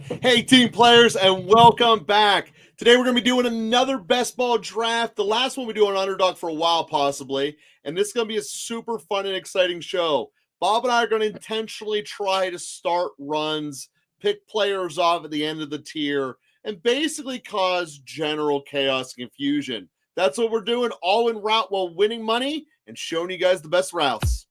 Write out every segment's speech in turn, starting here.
Hey, team players, and welcome back. Today we're going to be doing another best ball draft. The last one we do on Underdog for a while, possibly, and this is going to be a super fun and exciting show. Bob and I are going to intentionally try to start runs, pick players off at the end of the tier, and basically cause general chaos and confusion. That's what we're doing, all in route while winning money and showing you guys the best routes.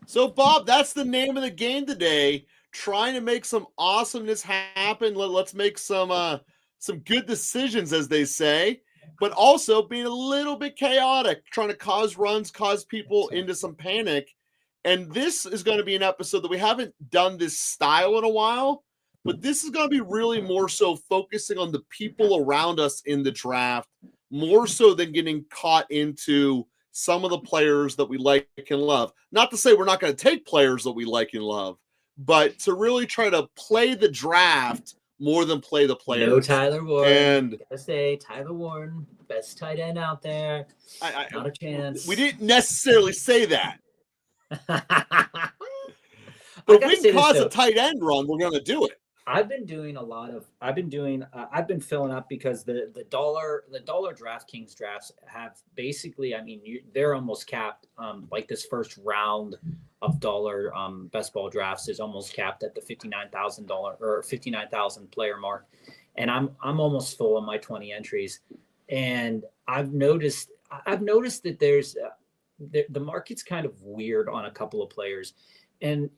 So, Bob, that's the name of the game today. Trying to make some awesomeness happen. Let's make some good decisions, as they say, but also being a little bit chaotic, trying to cause runs, cause people into some panic. And this is going to be an episode that we haven't done this style in a while, but this is going to be really more so focusing on the people around us in the draft, more so than getting caught into some of the players that we like and love. Not to say we're not going to take players that we like and love, but to really try to play the draft more than play the players. No Tyler Warren. And gotta say, Tyler Warren, best tight end out there. Not a chance. We didn't necessarily say that. But if we can cause a tight end run, we're going to do it. I've been filling up because the dollar DraftKings drafts have basically, they're almost capped. Like this first round of dollar best ball drafts is almost capped at the $59,000 or 59,000 player mark, and I'm almost full on my 20 entries, and I've noticed that there's the market's kind of weird on a couple of players. And,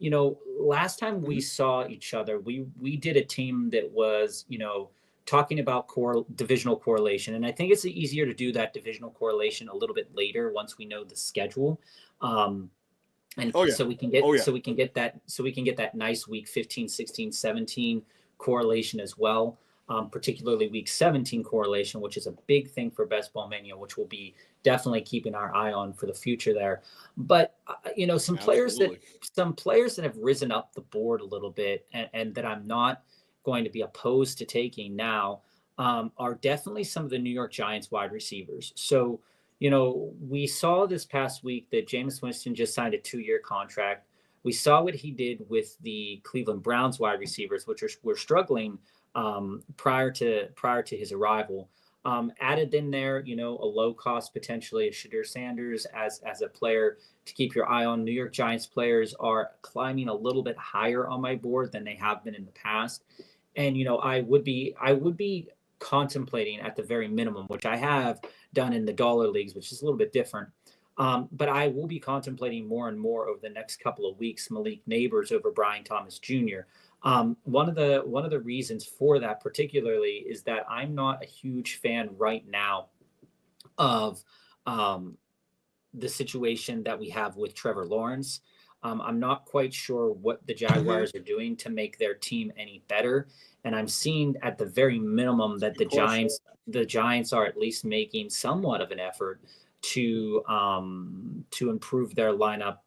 last time we saw each other, we did a team that was, talking about divisional correlation. And I think it's easier to do that divisional correlation a little bit later once we know the schedule. So we can get that nice week 15, 16, 17 correlation as well. Particularly week 17 correlation, which is a big thing for Best Ball Mania, which we'll be definitely keeping our eye on for the future there. But some players that have risen up the board a little bit and that I'm not going to be opposed to taking now are definitely some of the New York Giants wide receivers. So we saw this past week that Jameis Winston just signed a 2-year contract. We saw what he did with the Cleveland Browns wide receivers, which were struggling prior to his arrival. Added in there, a low cost potentially a Shadir Sanders as a player to keep your eye on. New York Giants players are climbing a little bit higher on my board than they have been in the past. And I would be contemplating at the very minimum, which I have done in the dollar leagues, which is a little bit different. But I will be contemplating more and more over the next couple of weeks Malik Neighbors over Brian Thomas Jr. One of the reasons for that particularly is that I'm not a huge fan right now of the situation that we have with Trevor Lawrence. I'm not quite sure what the Jaguars are doing to make their team any better. And I'm seeing at the very minimum that the Giants are at least making somewhat of an effort to improve their lineup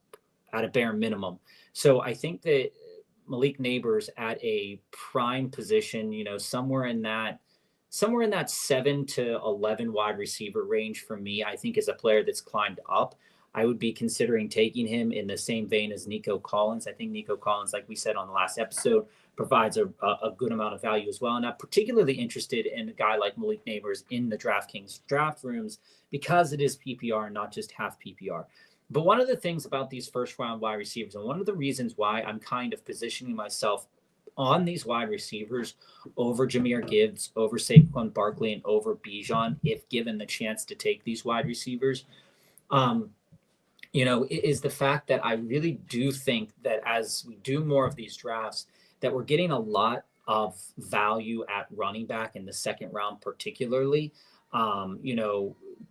at a bare minimum. So I think that Malik Neighbors at a prime position, somewhere in that 7 to 11 wide receiver range for me, I think is a player that's climbed up. I would be considering taking him in the same vein as Nico Collins. I think Nico Collins, like we said on the last episode, provides a good amount of value as well. And I'm particularly interested in a guy like Malik Neighbors in the DraftKings draft rooms because it is PPR and not just half PPR. But one of the things about these first round wide receivers, and one of the reasons why I'm kind of positioning myself on these wide receivers over Jahmyr Gibbs, over Saquon Barkley, and over Bijan, if given the chance to take these wide receivers, is the fact that I really do think that as we do more of these drafts, that we're getting a lot of value at running back in the second round, particularly.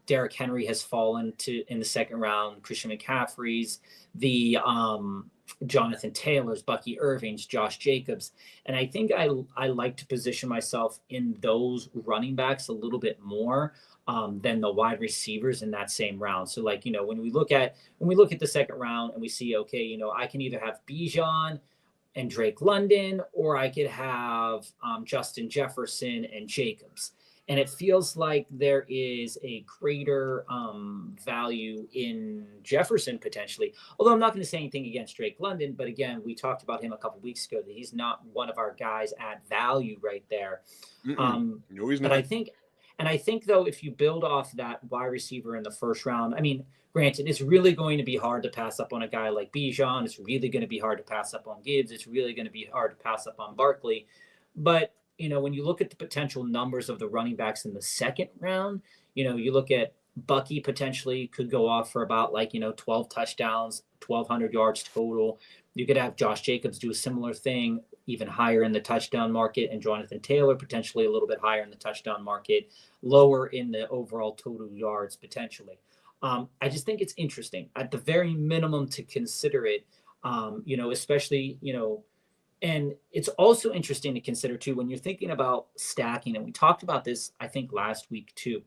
Derrick Henry has fallen in the second round. Christian McCaffrey's, the Jonathan Taylor's, Bucky Irving's, Josh Jacobs, and I think I like to position myself in those running backs a little bit more than the wide receivers in that same round. So, when we look at the second round and we see, okay, I can either have Bijan and Drake London, or I could have Justin Jefferson and Jacobs. And it feels like there is a greater value in Jefferson potentially. Although I'm not going to say anything against Drake London, but again, we talked about him a couple weeks ago that he's not one of our guys at value right there. No, he's But not. I think though, if you build off that wide receiver in the first round, I mean, granted, it's really going to be hard to pass up on a guy like Bijan. It's really going to be hard to pass up on Gibbs. It's really going to be hard to pass up on Barkley. But when you look at the potential numbers of the running backs in the second round, you look at Bucky potentially could go off for about 12 touchdowns, 1,200 yards total. You could have Josh Jacobs do a similar thing, even higher in the touchdown market, and Jonathan Taylor potentially a little bit higher in the touchdown market, lower in the overall total yards potentially. I just think it's interesting at the very minimum to consider it, especially, and it's also interesting to consider too, when you're thinking about stacking, and we talked about this, I think last week too,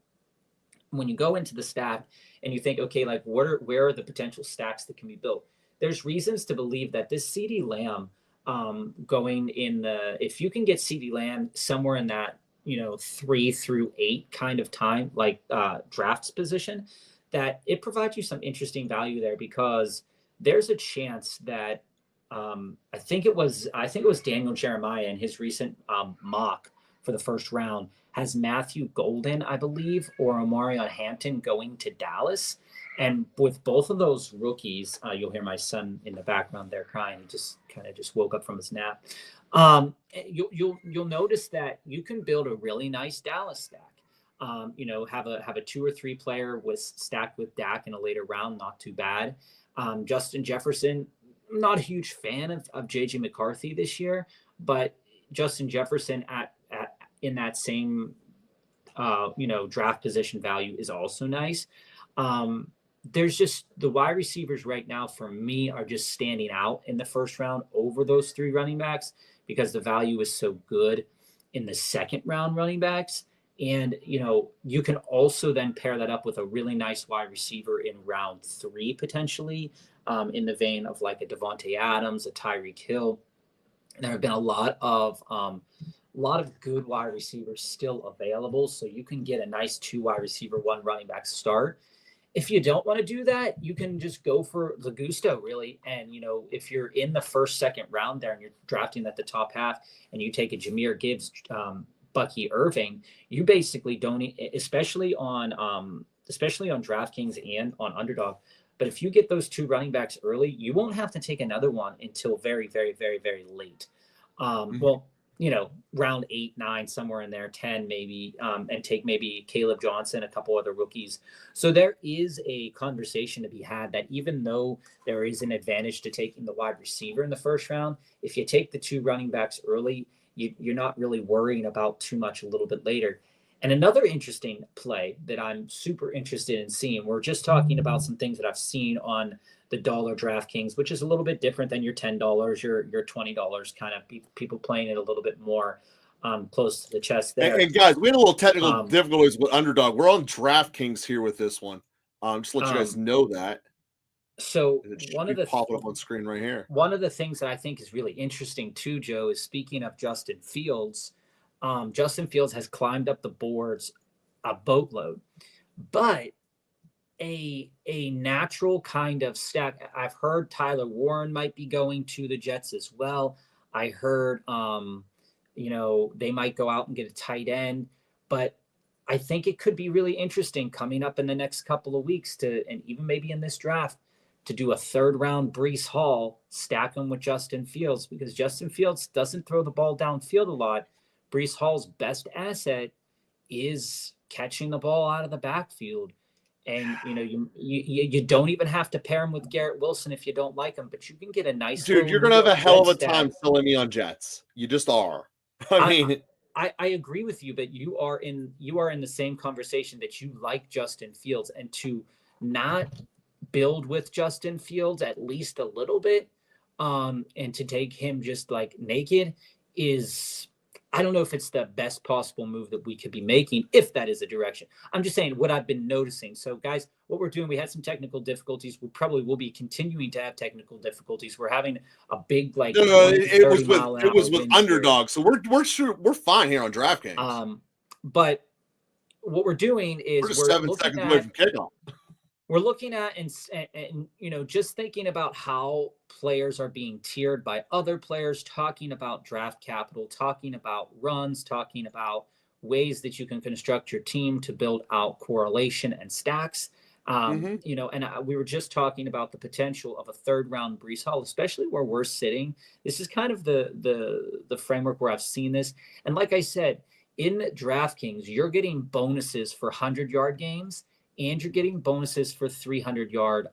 when you go into the stack and you think, okay, like where are the potential stacks that can be built? There's reasons to believe that this CeeDee Lamb going in if you can get CeeDee Lamb somewhere in that, 3 through 8 kind of time, like drafts position, that it provides you some interesting value there, because there's a chance that I think it was Daniel Jeremiah in his recent mock for the first round has Matthew Golden, I believe, or Omarion Hampton going to Dallas. And with both of those rookies, you'll hear my son in the background there crying. He just kind of just woke up from his nap. You'll notice that you can build a really nice Dallas stack. Have a 2 or 3 player stacked with Dak in a later round, not too bad. Justin Jefferson, I'm not a huge fan of JJ McCarthy this year, but Justin Jefferson in that same draft position value is also nice. There's just the wide receivers right now for me are just standing out in the first round over those 3 running backs, because the value is so good in the second round running backs. And, you can also then pair that up with a really nice wide receiver in round 3, potentially, in the vein of like a Devontae Adams, a Tyreek Hill. There have been a lot of good wide receivers still available. So you can get a nice 2 wide receiver, 1 running back start. If you don't want to do that, you can just go for the gusto, really. And, if you're in the first, second round there and you're drafting at the top half and you take a Jahmyr Gibbs, Bucky Irving, you basically don't, especially on DraftKings and on Underdog. But if you get those 2 running backs early, you won't have to take another one until very, very, very, very late. Well, round 8, 9, somewhere in there, 10 maybe, and take maybe Caleb Johnson, a couple other rookies. So there is a conversation to be had that even though there is an advantage to taking the wide receiver in the first round, if you take the 2 running backs early, you're not really worrying about too much a little bit later. And another interesting play that I'm super interested in seeing, we're just talking about some things that I've seen on the dollar DraftKings, which is a little bit different than your $10, your $20 kind of people playing it a little bit more close to the chest there. And guys, we had a little technical difficulties with Underdog. We're on DraftKings here with this one. Just to let you guys know that. So one of the pop it up on screen right here. One of the things that I think is really interesting too, Joe, is speaking of Justin Fields. Justin Fields has climbed up the boards a boatload, but a natural kind of stack. I've heard Tyler Warren might be going to the Jets as well. I heard, they might go out and get a tight end, but I think it could be really interesting coming up in the next couple of weeks and even maybe in this draft, to do a 3rd round Breece Hall, stack him with Justin Fields, because Justin Fields doesn't throw the ball downfield a lot. Breece Hall's best asset is catching the ball out of the backfield. And, you don't even have to pair him with Garrett Wilson if you don't like him, but you can get a nice. Dude, you're going to have a hell of a time selling me on Jets. You just are. I agree with you, but you are in the same conversation that you like Justin Fields, and to not build with Justin Fields at least a little bit, and to take him just like naked is, I don't know if it's the best possible move that we could be making, if that is a direction. I'm just saying what I've been noticing. So guys, what we're doing, we had some technical difficulties. We probably will be continuing to have technical difficulties. We're having a big, like, it was with Underdog. So we're fine here on DraftKings. But what we're doing We're is just 7 seconds away from kickoff. we're looking at and just thinking about how players are being tiered by other players, talking about draft capital, talking about runs, talking about ways that you can construct your team to build out correlation and stacks. We were just talking about the potential of a third round Brees Hall, especially where we're sitting. This is kind of the framework where I've seen this. And like I said, in DraftKings, you're getting bonuses for 100-yard games, and you're getting bonuses for 300-yard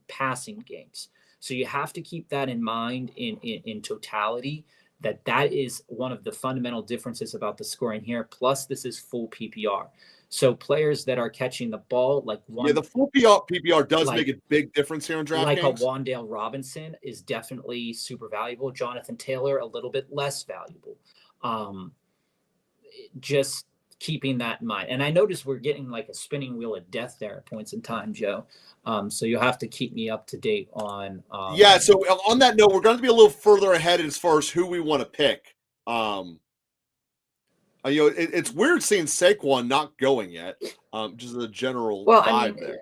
passing games. So you have to keep that in mind in totality, that is one of the fundamental differences about the scoring here. Plus, this is full PPR. So players that are catching the ball, the full PPR does make a big difference here in DraftKings. Like a Wan'Dale Robinson is definitely super valuable. Jonathan Taylor, a little bit less valuable. Just keeping that in mind. And I noticed we're getting like a spinning wheel of death there at points in time, Joe. So you'll have to keep me up to date on. So on that note, we're going to be a little further ahead as far as who we want to pick. It's weird seeing Saquon not going yet. Just the general vibe there.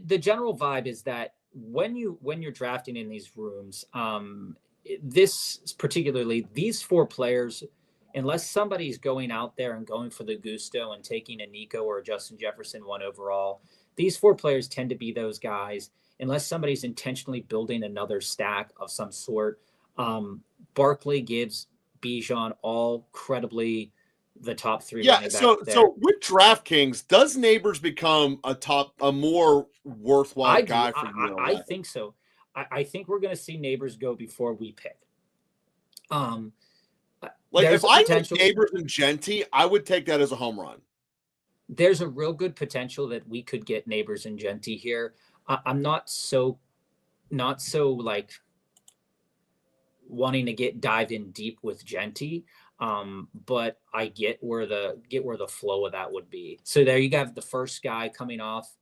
The general vibe is that when you're drafting in these rooms, this particularly these four players, unless somebody's going out there and going for the gusto and taking a Nico or a Justin Jefferson 1 overall, these four players tend to be those guys, unless somebody's intentionally building another stack of some sort. Barkley, Gibbs, Bijan, all credibly the top three. Yeah, so with DraftKings, does Neighbors become a more worthwhile guy for you? I think so. I think we're going to see Neighbors go before we pick. If I get Neighbors and Genty, I would take that as a home run. There's a real good potential that we could get Neighbors and Genty here. I'm not so like wanting to dive in deep with Genty, but I get where the flow of that would be. So there you have the first guy coming off,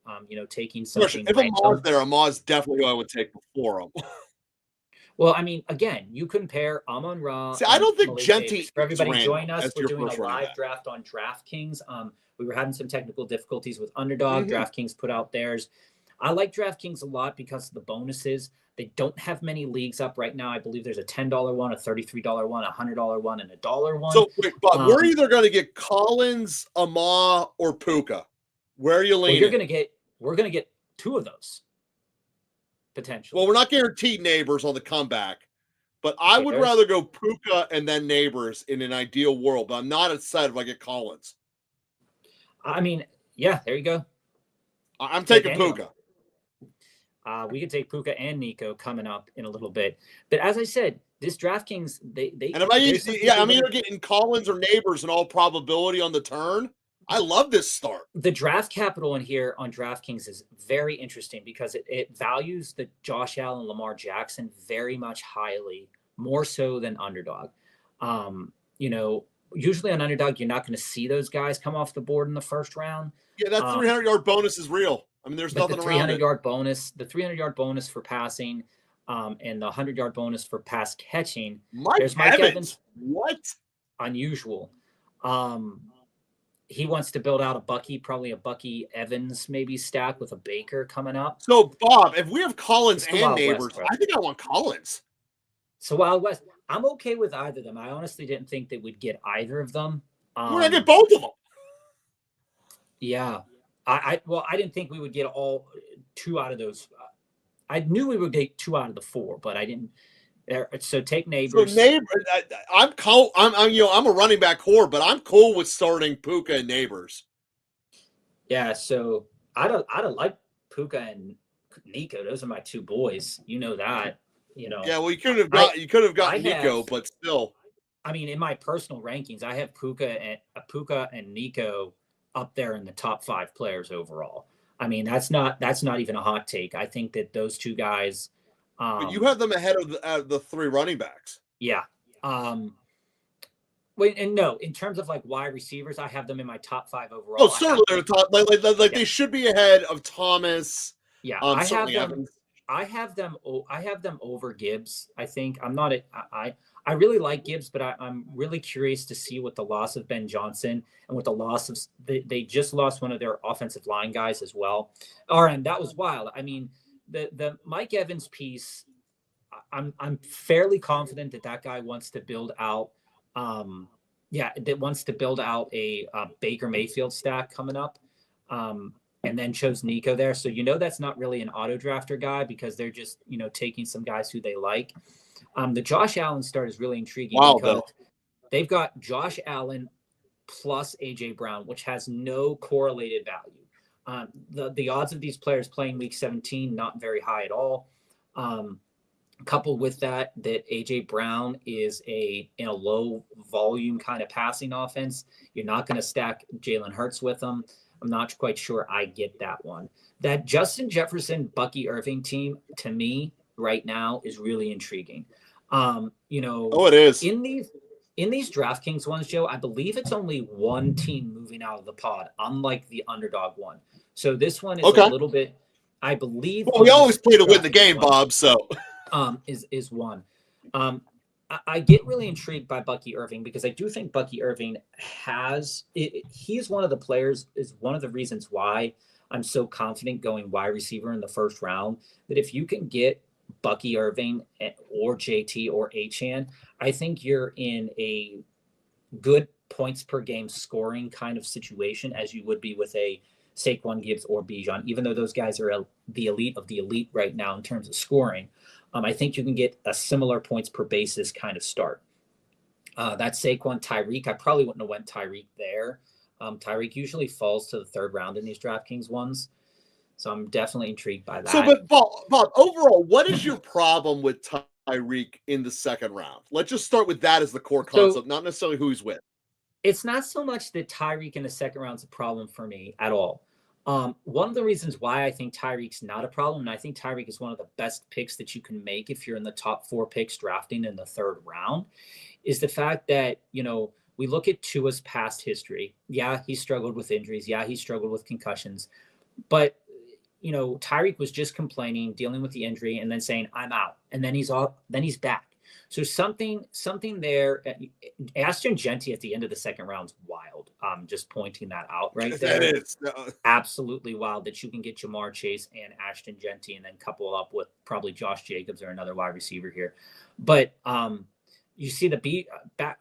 taking something. If Ahmad's there, Ahmad's definitely who I would take before him. Well, I mean, again, you compare Amon-Ra. See, I don't think Genty. For everybody join us, we're doing a live draft on DraftKings. We were having some technical difficulties with Underdog. DraftKings put out theirs. I like DraftKings a lot because of the bonuses. They don't have many leagues up right now. I believe there's a $10 one, a $33 one, a $100 one, and a $1 one. So, wait, but we're either going to get Collins, Ahmad, or Puka. Where are you leaning? Well, we're going to get two of those. Potentially. Well, we're not guaranteed Neighbors on the comeback, but I would rather go Puka and then Neighbors in an ideal world, but I'm not excited if I get Collins. I mean, yeah, there you go. I'm taking Puka. We could take Puka and Nico coming up in a little bit. But as I said, this DraftKings, they and I'm either getting Collins or Neighbors in all probability on the turn. I love this start. The draft capital in here on DraftKings is very interesting because it values the Josh Allen, Lamar Jackson very much highly, more so than Underdog. Usually on Underdog, you're not going to see those guys come off the board in the first round. Yeah, that 300-yard bonus is real. I mean, there's nothing around it. The 300-yard bonus for passing, and the 100-yard bonus for pass catching. There's Mike Evans. What? Unusual. He wants to build out probably a Bucky Evans maybe stack with a Baker coming up. So, Bob, if we have Collins and Neighbors, I think I want Collins. So, Wild West, I'm okay with either of them. I honestly didn't think they would get either of them. We're going to get both of them. Yeah. I didn't think we would get all two out of those. I knew we would get 2 out of the 4, but I didn't. So take Neighbors. So I'm a running back whore, but I'm cool with starting Puka and Neighbors. Yeah, so I don't like Puka and Nico. Those are my two boys. You know that. Yeah, well, you could have got Nico, but still. I mean, in my personal rankings, I have Puka and Nico up there in the top 5 players overall. I mean, that's not even a hot take. I think that those two guys. But you have them ahead of the 3 running backs. Yeah. In terms of like wide receivers, I have them in my top 5 overall. Oh, certainly they're top. They should be ahead of Thomas. Yeah, I have them over Gibbs. I think I'm not. I really like Gibbs, but I'm really curious to see what the loss of Ben Johnson and with the loss of they just lost one of their offensive line guys as well. And that was wild. I mean, the Mike Evans piece, I'm fairly confident that guy wants to build out. That wants to build out a Baker Mayfield stack coming up. And then chose Nico there. So, that's not really an auto drafter guy because they're just, taking some guys who they like. The Josh Allen start is really intriguing because they've got Josh Allen plus AJ Brown, which has no correlated value. The odds of these players playing week 17, not very high at all. Coupled with that AJ Brown is in a low volume kind of passing offense. You're not going to stack Jalen Hurts with them. I'm not quite sure I get that one. That Justin Jefferson, Bucky Irving team, to me, right now, is really intriguing. It is. In these DraftKings ones, Joe, I believe it's only one team moving out of the pod, unlike the underdog one. So this one is a little bit, I believe. Well, we always play to win the game, Bob. So is one. I get really intrigued by Bucky Irving because I do think Bucky Irving he's one of the players, is one of the reasons why I'm so confident going wide receiver in the first round, that if you can get Bucky Irving or JT or Achane, I think you're in a good points per game scoring kind of situation as you would be with a Saquon Gibbs or Bijan, even though those guys are the elite of the elite right now in terms of scoring. I think you can get a similar points per basis kind of start. That Saquon Tyreek, I probably wouldn't have went Tyreek there. Tyreek usually falls to the third round in these DraftKings ones. So I'm definitely intrigued by that. So, but Bob, overall, what is your problem with Tyreek in the second round? Let's just start with that as the core concept, not necessarily who he's with. It's not so much that Tyreek in the second round is a problem for me at all. One of the reasons why I think Tyreek's not a problem, and I think Tyreek is one of the best picks that you can make if you're in the top 4 picks drafting in the third round, is the fact that, we look at Tua's past history. Yeah, he struggled with injuries. Yeah, he struggled with concussions. But, Tyreek was just complaining, dealing with the injury, and then saying, I'm out. And then he's back. So something there. Ashton Genty at the end of the second round is wild. Just pointing that out right there. That is absolutely wild that you can get Jamar Chase and Ashton Genty and then couple up with probably Josh Jacobs or another wide receiver here. But you see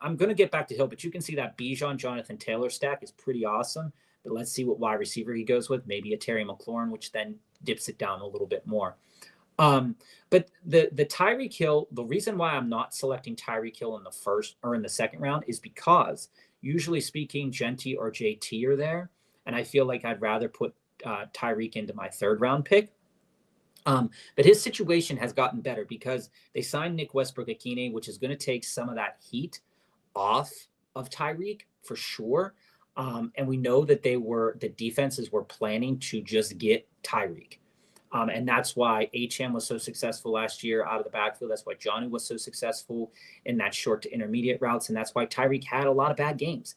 I'm going to get back to Hill, but you can see that Bijan Jonathan Taylor stack is pretty awesome. But let's see what wide receiver he goes with. Maybe a Terry McLaurin, which then dips it down a little bit more. But the Tyreek Hill, the reason why I'm not selecting Tyreek Hill in the first or in the second round is because usually speaking, Genty or JT are there. And I feel like I'd rather put Tyreek into my third round pick. But his situation has gotten better because they signed Nick Westbrook-Akine, which is going to take some of that heat off of Tyreek for sure. And we know that the defenses were planning to just get Tyreek. And that's why Achane was so successful last year out of the backfield. That's why Johnny was so successful in that short to intermediate routes. And that's why Tyreek had a lot of bad games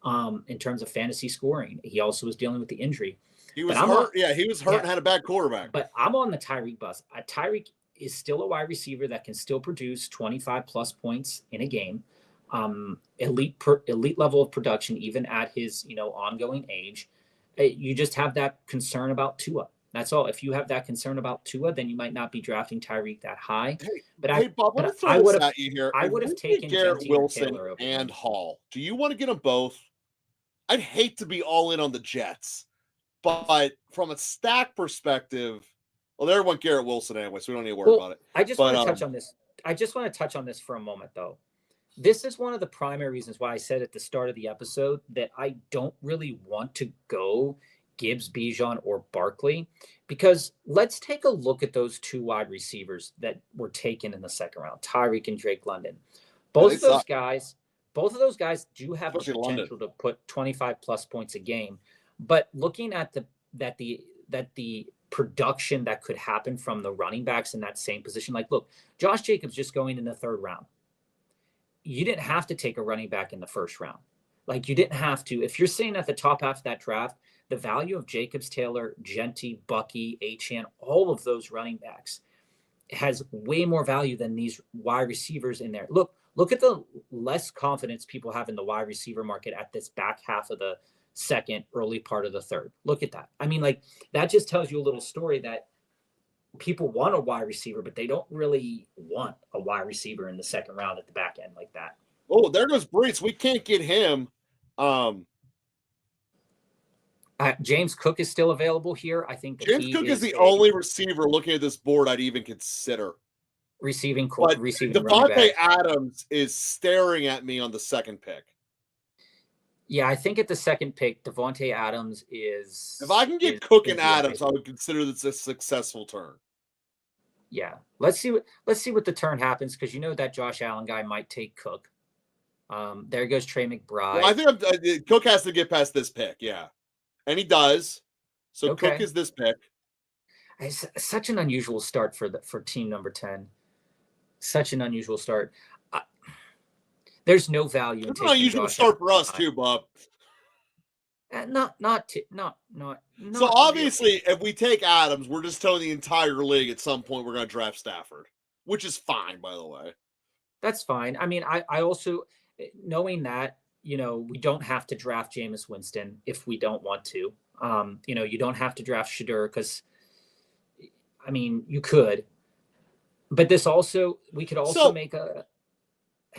in terms of fantasy scoring. He also was dealing with the injury. He was hurt. He was hurt and had a bad quarterback. But I'm on the Tyreek bus. Tyreek is still a wide receiver that can still produce 25 plus points in a game. Elite level of production, even at his ongoing age. You just have that concern about Tua. That's all. If you have that concern about Tua, then you might not be drafting Tyreek that high. Bob, let me throw this at you here. I would have taken Garrett Wilson and Hall. Do you want to get them both? I'd hate to be all in on the Jets, but from a stack perspective, well, they want Garrett Wilson anyway, so we don't need to worry about it. I just want to touch on this. I just want to touch on this for a moment, though. This is one of the primary reasons why I said at the start of the episode that I don't really want to go Gibbs, Bijan, or Barkley, because let's take a look at those 2 wide receivers that were taken in the second round, Tyreek and Drake London. Both of those guys do have the potential to put 25 plus points a game. But looking at the production that could happen from the running backs in that same position, like, look, Josh Jacobs just going in the third round. You didn't have to take a running back in the first round. Like, you didn't have to. If you're sitting at the top half of that draft, the value of Jacobs, Taylor, Genty, Bucky, Achane, all of those running backs has way more value than these wide receivers in there. Look, Look at the less confidence people have in the wide receiver market at this back half of the second, early part of the third. Look at that. I mean, like, that just tells you a little story that people want a wide receiver, but they don't really want a wide receiver in the second round at the back end like that. Oh, there goes Brees. We can't get him. James Cook is still available here. I think that James Cook is the only receiver looking at this board I'd even consider. Receiving Devontae Adams is staring at me on the second pick. Yeah, I think at the second pick, Devontae Adams is. If I can get Cook and Adams, I would consider this a successful turn. Yeah, let's see what the turn happens, because you know that Josh Allen guy might take Cook. There goes Trey McBride. Well, I think Cook has to get past this pick, yeah, and he does. So okay. Cook is this pick. It's such an unusual start for team number 10. Such an unusual start. There's no value. It's an unusual start for us too, Bob. Not. So obviously, really. If we take Adams, we're just telling the entire league at some point we're going to draft Stafford, which is fine, by the way. That's fine. I mean, I also, knowing that, you know, we don't have to draft Jameis Winston if we don't want to. You know, you don't have to draft Shedeur because, I mean, you could. But this also, we could also make a.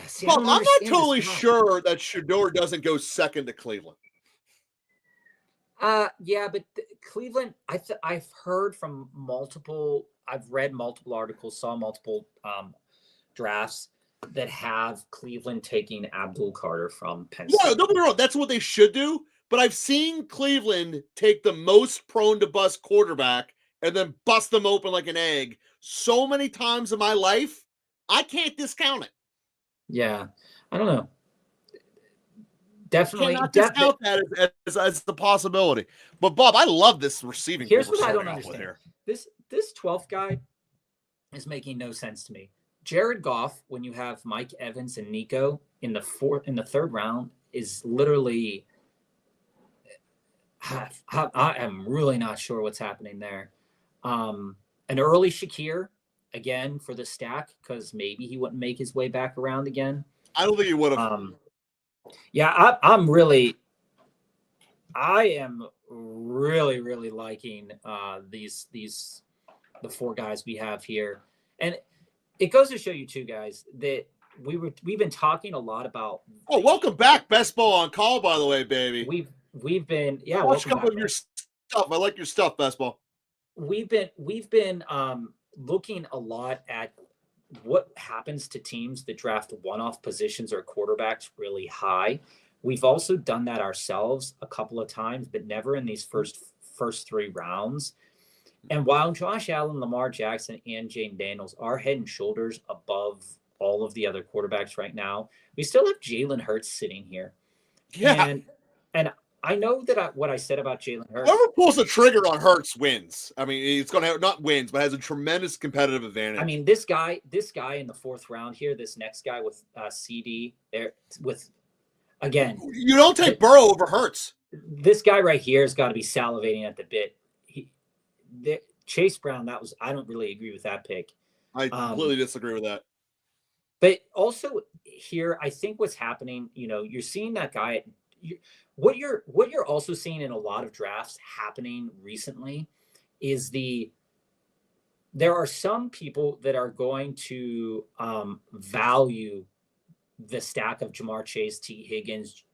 See, Bob, I'm not totally sure that Shedeur doesn't go second to Cleveland. Yeah, but Cleveland, I've heard from multiple, I've read multiple articles, saw multiple drafts that have Cleveland taking Abdul Carter from Penn State. Yeah, don't get me wrong, that's what they should do. But I've seen Cleveland take the most prone to bust quarterback and then bust them open like an egg so many times in my life, I can't discount it. Yeah, I don't know. Definitely discount that as the possibility. But Bob, I love this receiving. Here's what I don't understand. Here. This 12th guy is making no sense to me. Jared Goff, when you have Mike Evans and Nico in the third round, is literally. I am really not sure what's happening there. An early Shakir again for the stack, because maybe he wouldn't make his way back around again. I don't think he would have. Yeah, I am really liking the four guys we have here, and it goes to show you too, guys, that we've been talking a lot about. Oh, welcome back, Best Ball on Call, by the way, baby. We've been watch a couple of your stuff. I like your stuff, Best Ball. We've been looking a lot at what happens to teams that draft one-off positions or quarterbacks really high. We've also done that ourselves a couple of times, but never in these first three rounds. And while Josh Allen, Lamar Jackson, and Jane Daniels are head and shoulders above all of the other quarterbacks right now, we still have Jalen Hurts sitting here. Yeah. And I know that what I said about Jalen Hurts. Whoever pulls the trigger on Hurts wins. I mean, it's going to have not wins, but has a tremendous competitive advantage. I mean, this guy in the fourth round here, this next guy with CD there with, again. You don't take Burrow over Hurts. This guy right here has got to be salivating at the bit. Chase Brown, I don't really agree with that pick. I completely disagree with that. But also here, I think what's happening, you know, you're seeing that guy. What you're also seeing in a lot of drafts happening recently is there are some people that are going to value the stack of Jamar Chase, T. Higgins,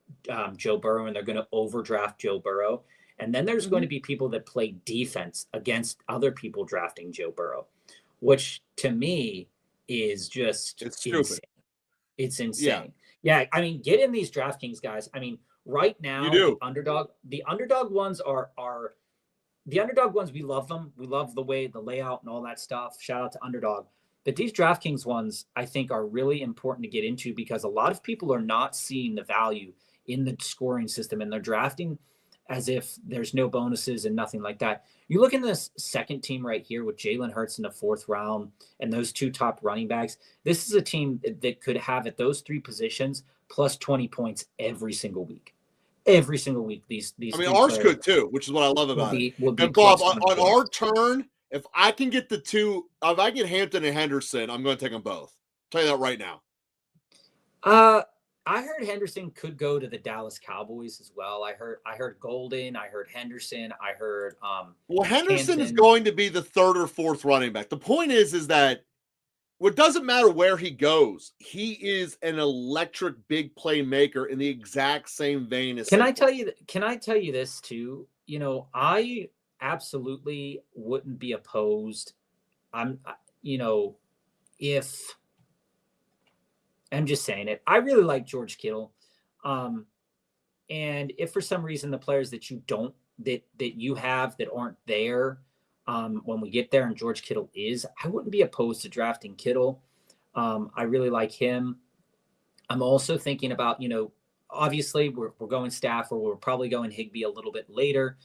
Joe Burrow, and they're going to overdraft Joe Burrow. And then there's going to be people that play defense against other people drafting Joe Burrow, which to me is just insane. It's insane. Yeah, I mean, get in these DraftKings guys. I mean, right now, the underdog ones are the underdog ones. We love them. We love the layout and all that stuff. Shout out to Underdog. But these DraftKings ones, I think, are really important to get into because a lot of people are not seeing the value in the scoring system, and they're drafting as if there's no bonuses and nothing like that. You look in this second team right here with Jalen Hurts in the fourth round and those two top running backs. This is a team that could have at those three positions plus 20 points every single week. Every single week. These I mean, ours could too, which is what I love about it. And Bob, on our turn, if I can get if I get Hampton and Henderson, I'm going to take them both. I'll tell you that right now. I heard Henderson could go to the Dallas Cowboys as well. I heard Golden. I heard Henderson. I heard Well, Henderson is Hampton. going to be the third or fourth running back. The point is that what doesn't matter where he goes, he is an electric big playmaker in the exact same vein as. Can I tell you this too? You know, I absolutely wouldn't be opposed. If I'm just saying it, I really like George Kittle. And if for some reason the players that you have that aren't there when we get there and George Kittle is, I wouldn't be opposed to drafting Kittle. I really like him. I'm also thinking about, obviously we're going Stafford. We're probably going Higbee a little bit later.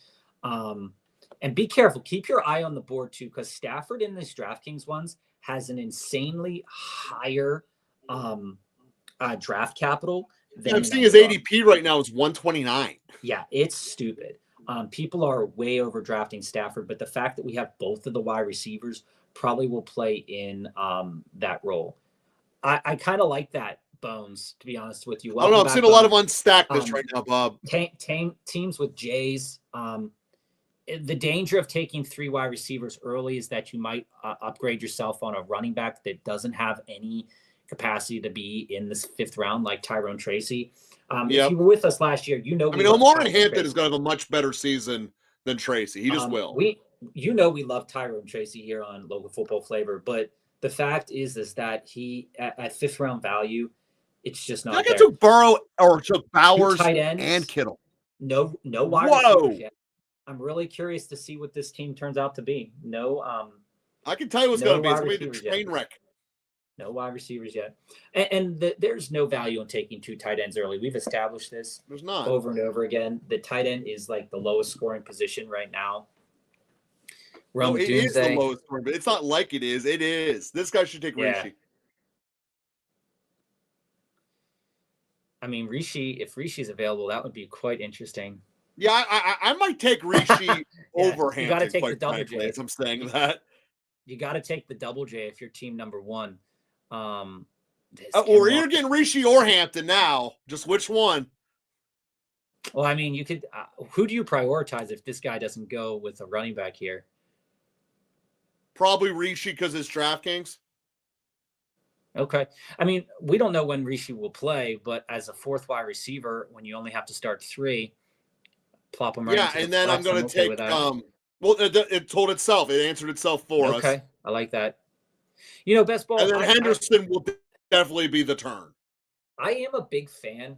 And be careful. Keep your eye on the board too, because Stafford in this DraftKings ones has an insanely higher draft capital. I'm seeing his ADP right now is 129. Yeah, it's stupid. People are way overdrafting Stafford, but the fact that we have both of the wide receivers probably will play in that role. I kind of like that, Bones, to be honest with you. I don't know. I'm seeing a lot of unstackedness right now, Bob. Teams with Jays. The danger of taking 3 wide receivers early is that you might upgrade yourself on a running back that doesn't have any capacity to be in this 5th round, like Tyrone Tracy. If you were with us last year, Omar and Hampton is going to have a much better season than Tracy. He just will. We love Tyrone Tracy here on Local Football Flavor, but the fact is that he at 5th round value, it's just not. I took Burrow or took Bowers and Kittle. No wide receivers yet. I'm really curious to see what this team turns out to be. I can tell you what's going to be. It's going to be the train wreck. No wide receivers yet. There's no value in taking 2 tight ends early. We've established this There's not. over and over again. The tight end is like the lowest scoring position right now. It is the lowest scoring, but it's not like it is. It is. This guy should take Rishi. I mean, if Rishi's available, that would be quite interesting. Yeah, I might take Rishi over Hampton. You got to take the double J. I'm saying that. You got to take the double J if you're team number 1. Or you're getting Rishi or Hampton now. Just which one? Well, I mean, you could. Who do you prioritize if this guy doesn't go with a running back here? Probably Rishi because it's DraftKings. Okay. I mean, we don't know when Rishi will play, but as a 4th wide receiver, when you only have to start 3, plop him right. Yeah, and then I'm going to take. Well, it told itself. It answered itself for us. Okay, I like that. Best ball. And then Henderson will definitely be the turn. I am a big fan,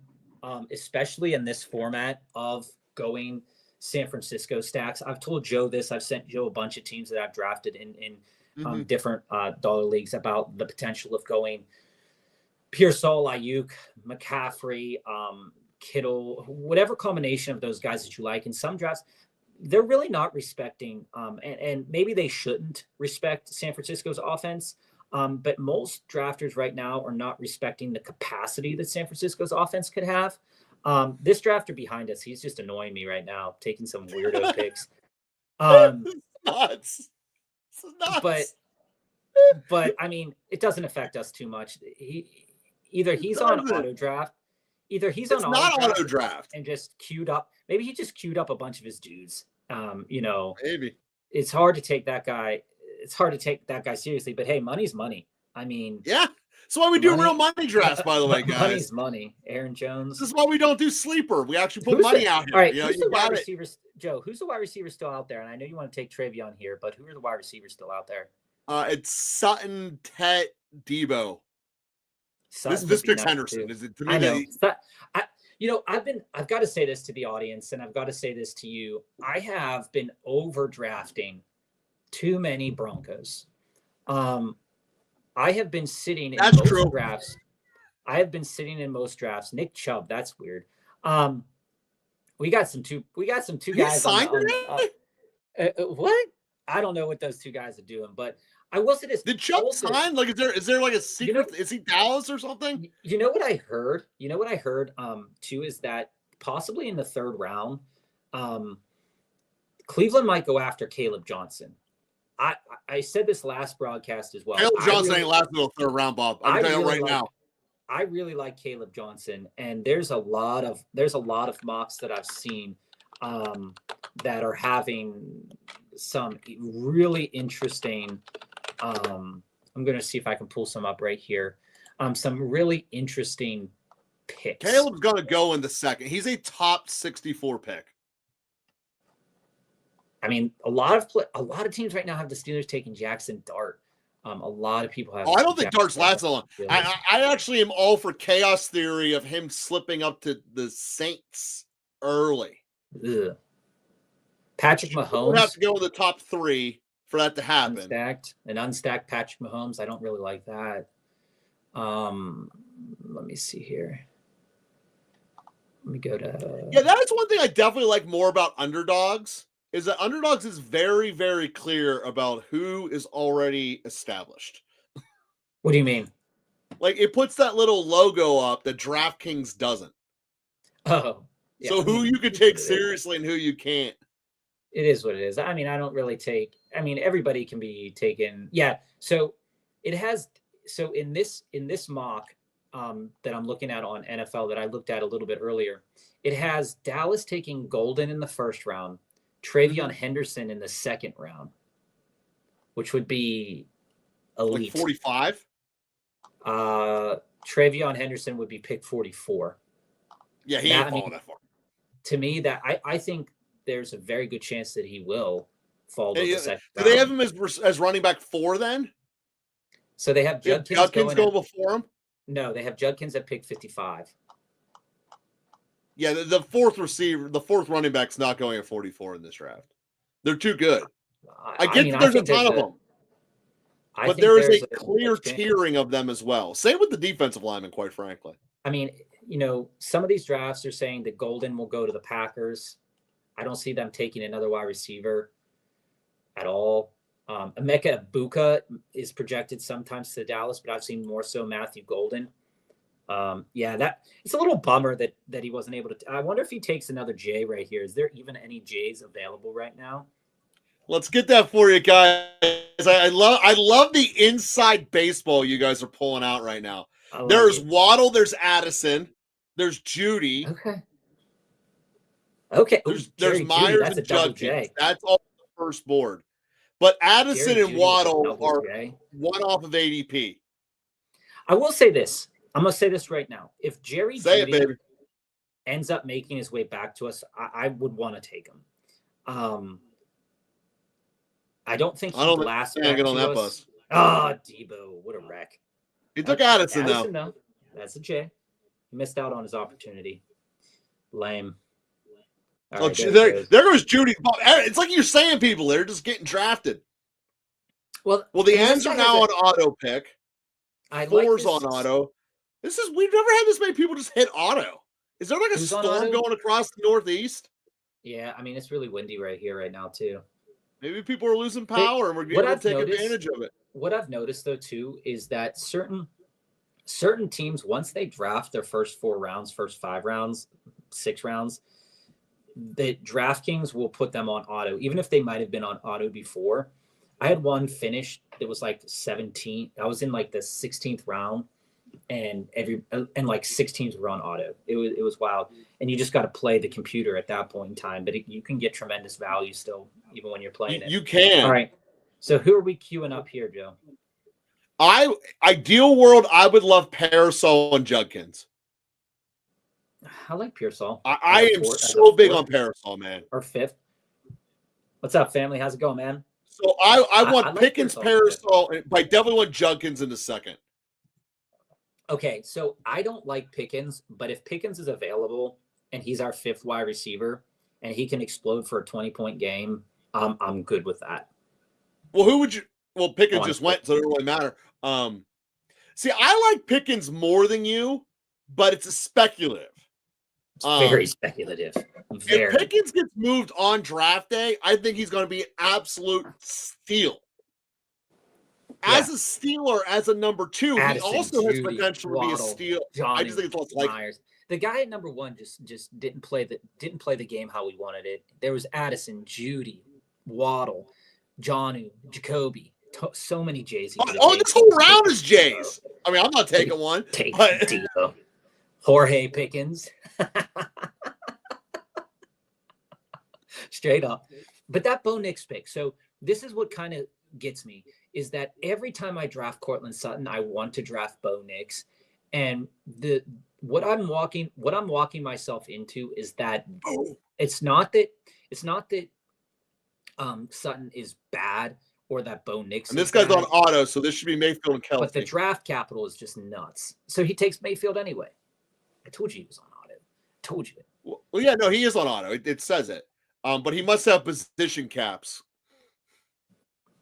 especially in this format of going San Francisco stacks. I've told Joe this. I've sent Joe a bunch of teams that I've drafted in different dollar leagues about the potential of going Pearsall, Ayuk, McCaffrey, Kittle, whatever combination of those guys that you like. In some drafts, they're really not respecting, and maybe they shouldn't respect San Francisco's offense. But most drafters right now are not respecting the capacity that San Francisco's offense could have. This drafter behind us, he's just annoying me right now, taking some weirdo picks. Nuts. But I mean, it doesn't affect us too much. He's on auto draft. Either he's on auto draft and just queued up. Maybe he just queued up a bunch of his dudes. Maybe it's hard to take that guy. It's hard to take that guy seriously. But hey, money's money. I mean, yeah. That's why we do real money drafts, by the way, guys. Money's money. Aaron Jones. This is why we don't do sleeper. We actually put money out here. All right, who's the wide receivers? Joe, who's the wide receiver still out there? And I know you want to take Travion here, but who are the wide receivers still out there? It's Sutton, Tet, Debo. This picks Henderson. Is it to me? I know. I've got to say this to the audience, and I've got to say this to you. I have been overdrafting too many Broncos. I have been sitting in most drafts. I have been sitting in most drafts. Nick Chubb, that's weird. We got some two guys. Signed what? I don't know what those 2 guys are doing, but I wasn't as. Did Chubb sign? Like, is there like a secret? Is he Dallas or something? You know what I heard? Too, is that possibly in the 3rd round, Cleveland might go after Caleb Johnson. I said this last broadcast as well. Caleb Johnson ain't lasting the 3rd round, Bob. I'm telling you right now. I really like Caleb Johnson, and there's a lot of mocks that I've seen that are having some really interesting. I'm going to see if I can pull some up right here. Some really interesting picks. Caleb's going to go in the second. He's a top 64 pick. I mean, a lot of teams right now have the Steelers taking Jackson Dart. A lot of people have. I don't think Dart's lasts so long. I actually am all for chaos theory of him slipping up to the Saints early. Ugh. Patrick Mahomes would have to go in the top 3 for that to happen. Unstacked Patrick Mahomes. I don't really like that. Let me see here. Let me go to. Yeah, that is one thing I definitely like more about underdogs. Is that underdogs is very, very clear about who is already established. What do you mean? Like it puts that little logo up that DraftKings doesn't. Oh. Yeah, so who you can take seriously and who you can't. It is what it is. I mean, I don't really take. I mean, everybody can be taken. Yeah. So it has. So in this mock that I'm looking at on NFL that I looked at a little bit earlier, it has Dallas taking Golden in the first round, Travion Henderson in the second round, which would be elite. Like 45? Travion Henderson would be pick 44. Yeah, he ain't falling that far. To me, that I think there's a very good chance that he will fall to the second round. Do they have him as running back 4 then? So they have Judkins go before him? No, they have Judkins at pick 55. Yeah, the fourth running back's not going at 44 in this draft. They're too good. I get that there's a ton of them. But there is a clear tiering of them as well. Same with the defensive linemen, quite frankly. I mean, some of these drafts are saying that Golden will go to the Packers. I don't see them taking another wide receiver at all. Emeka Egbuka is projected sometimes to Dallas, but I've seen more so Matthew Golden. That it's a little bummer that he wasn't able to. I wonder if he takes another J right here. Is there even any J's available right now? Let's get that for you guys. I love the inside baseball you guys are pulling out right now. There's Waddle, there's Addison, there's Judy. Okay. There's Myers and Judkins. That's all the first board. But Addison and Waddle are one off of ADP. I will say this. I'm going to say this right now. If Jerry Judy ends up making his way back to us, I would want to take him. I don't think he'd last back to us. Bus. Oh, Debo, what a wreck. He took Addison though. That's a J. He missed out on his opportunity. Lame. Right, there goes Judy. It's like you're saying people, they're just getting drafted. Well, the ends are now on auto pick. Four's on auto. We've never had this many people just hit auto. Is there like a storm going across the Northeast? Yeah, I mean, it's really windy right here right now too. Maybe people are losing power and we're getting to take advantage of it. What I've noticed though too is that certain teams, once they draft their first 4 rounds, first 5 rounds, 6 rounds, the DraftKings will put them on auto, even if they might have been on auto before. I had one finish that was like 17. I was in like the 16th round, and like 6 teams were on auto. It was wild, and you just got to play the computer at that point in time. But you can get tremendous value still, even when you're playing it. You can. All right. So who are we queuing up here, Joe? Ideal world, I would love Parasol and Judkins. I like Pearsall. I am so big on Parasol, man. Or 5th. What's up, family? How's it going, man? So I want Pickens, Parasol, but I definitely want Judkins in the second. Okay, so I don't like Pickens, but if Pickens is available and he's our 5th wide receiver and he can explode for a 20-point game, I'm good with that. Well, who would you? Well, Pickens just went, so it doesn't really matter. See, I like Pickens more than you, but it's a speculative. It's very speculative. If Pickens gets moved on draft day, I think he's going to be an absolute steal. As a stealer, as a number 2, Addison, he also has Judy, potential to be a steal. Johnny, I just think it's less like Myers. The guy at number 1 just didn't play the game how we wanted it. There was Addison, Judy, Waddle, Jonnu, Jacoby. So many J's. This whole round is J's. I mean, I'm not taking one. Take But Debo. Jorge Pickens. Straight up. But that Bo Nix pick. So this is what kind of gets me is that every time I draft Cortland Sutton, I want to draft Bo Nix. And what I'm walking myself into is that it's not that Sutton is bad or that Bo Nix and this is guy's bad, on auto, so this should be Mayfield and Kelsey. but the draft capital is just nuts. So he takes Mayfield anyway. I told you he was on auto. Told you it. Well, yeah, no, he is on auto. It says it. But he must have position caps.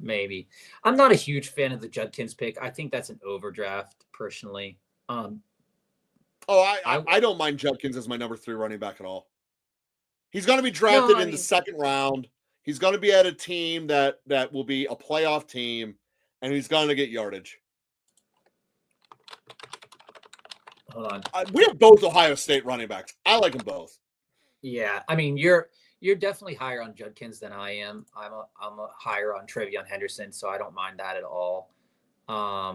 Maybe. I'm not a huge fan of the Judkins pick. I think that's an overdraft, personally. I don't mind Judkins as my number 3 running back at all. He's going to be drafted in the second round. He's going to be at a team that will be a playoff team, and he's going to get yardage. Hold on. We have both Ohio State running backs. I like them both. Yeah, I mean, you're definitely higher on Judkins than I am. I'm a higher on Trevion Henderson, so I don't mind that at all. I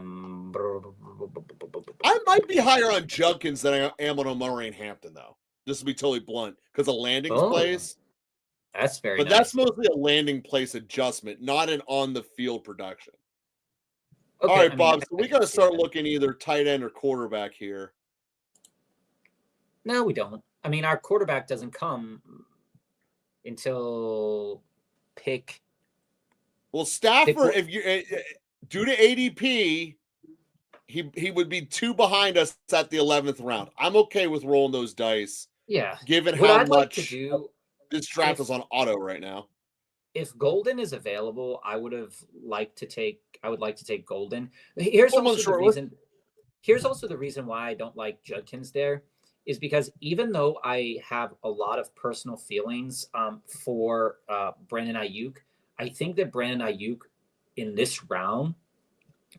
might be higher on Judkins than I am on Murray and Hampton, though. Just to be totally blunt, because of landing place. That's very But nice. that's mostly a landing place adjustment, not an on-the-field production. Okay, all right, Bob, so we got to start looking either tight end or quarterback here. No, we don't. I mean, our quarterback doesn't come until pick. Well, Stafford, if you due to ADP, he would be 2 behind us at the 11th round. I'm okay with rolling those dice. Yeah. Given how much this draft is on auto right now. If Golden is available, I would like to take Golden. Here's also the reason why I don't like Judkins there is because even though I have a lot of personal feelings for Brandon Ayuk, I think that Brandon Ayuk in this round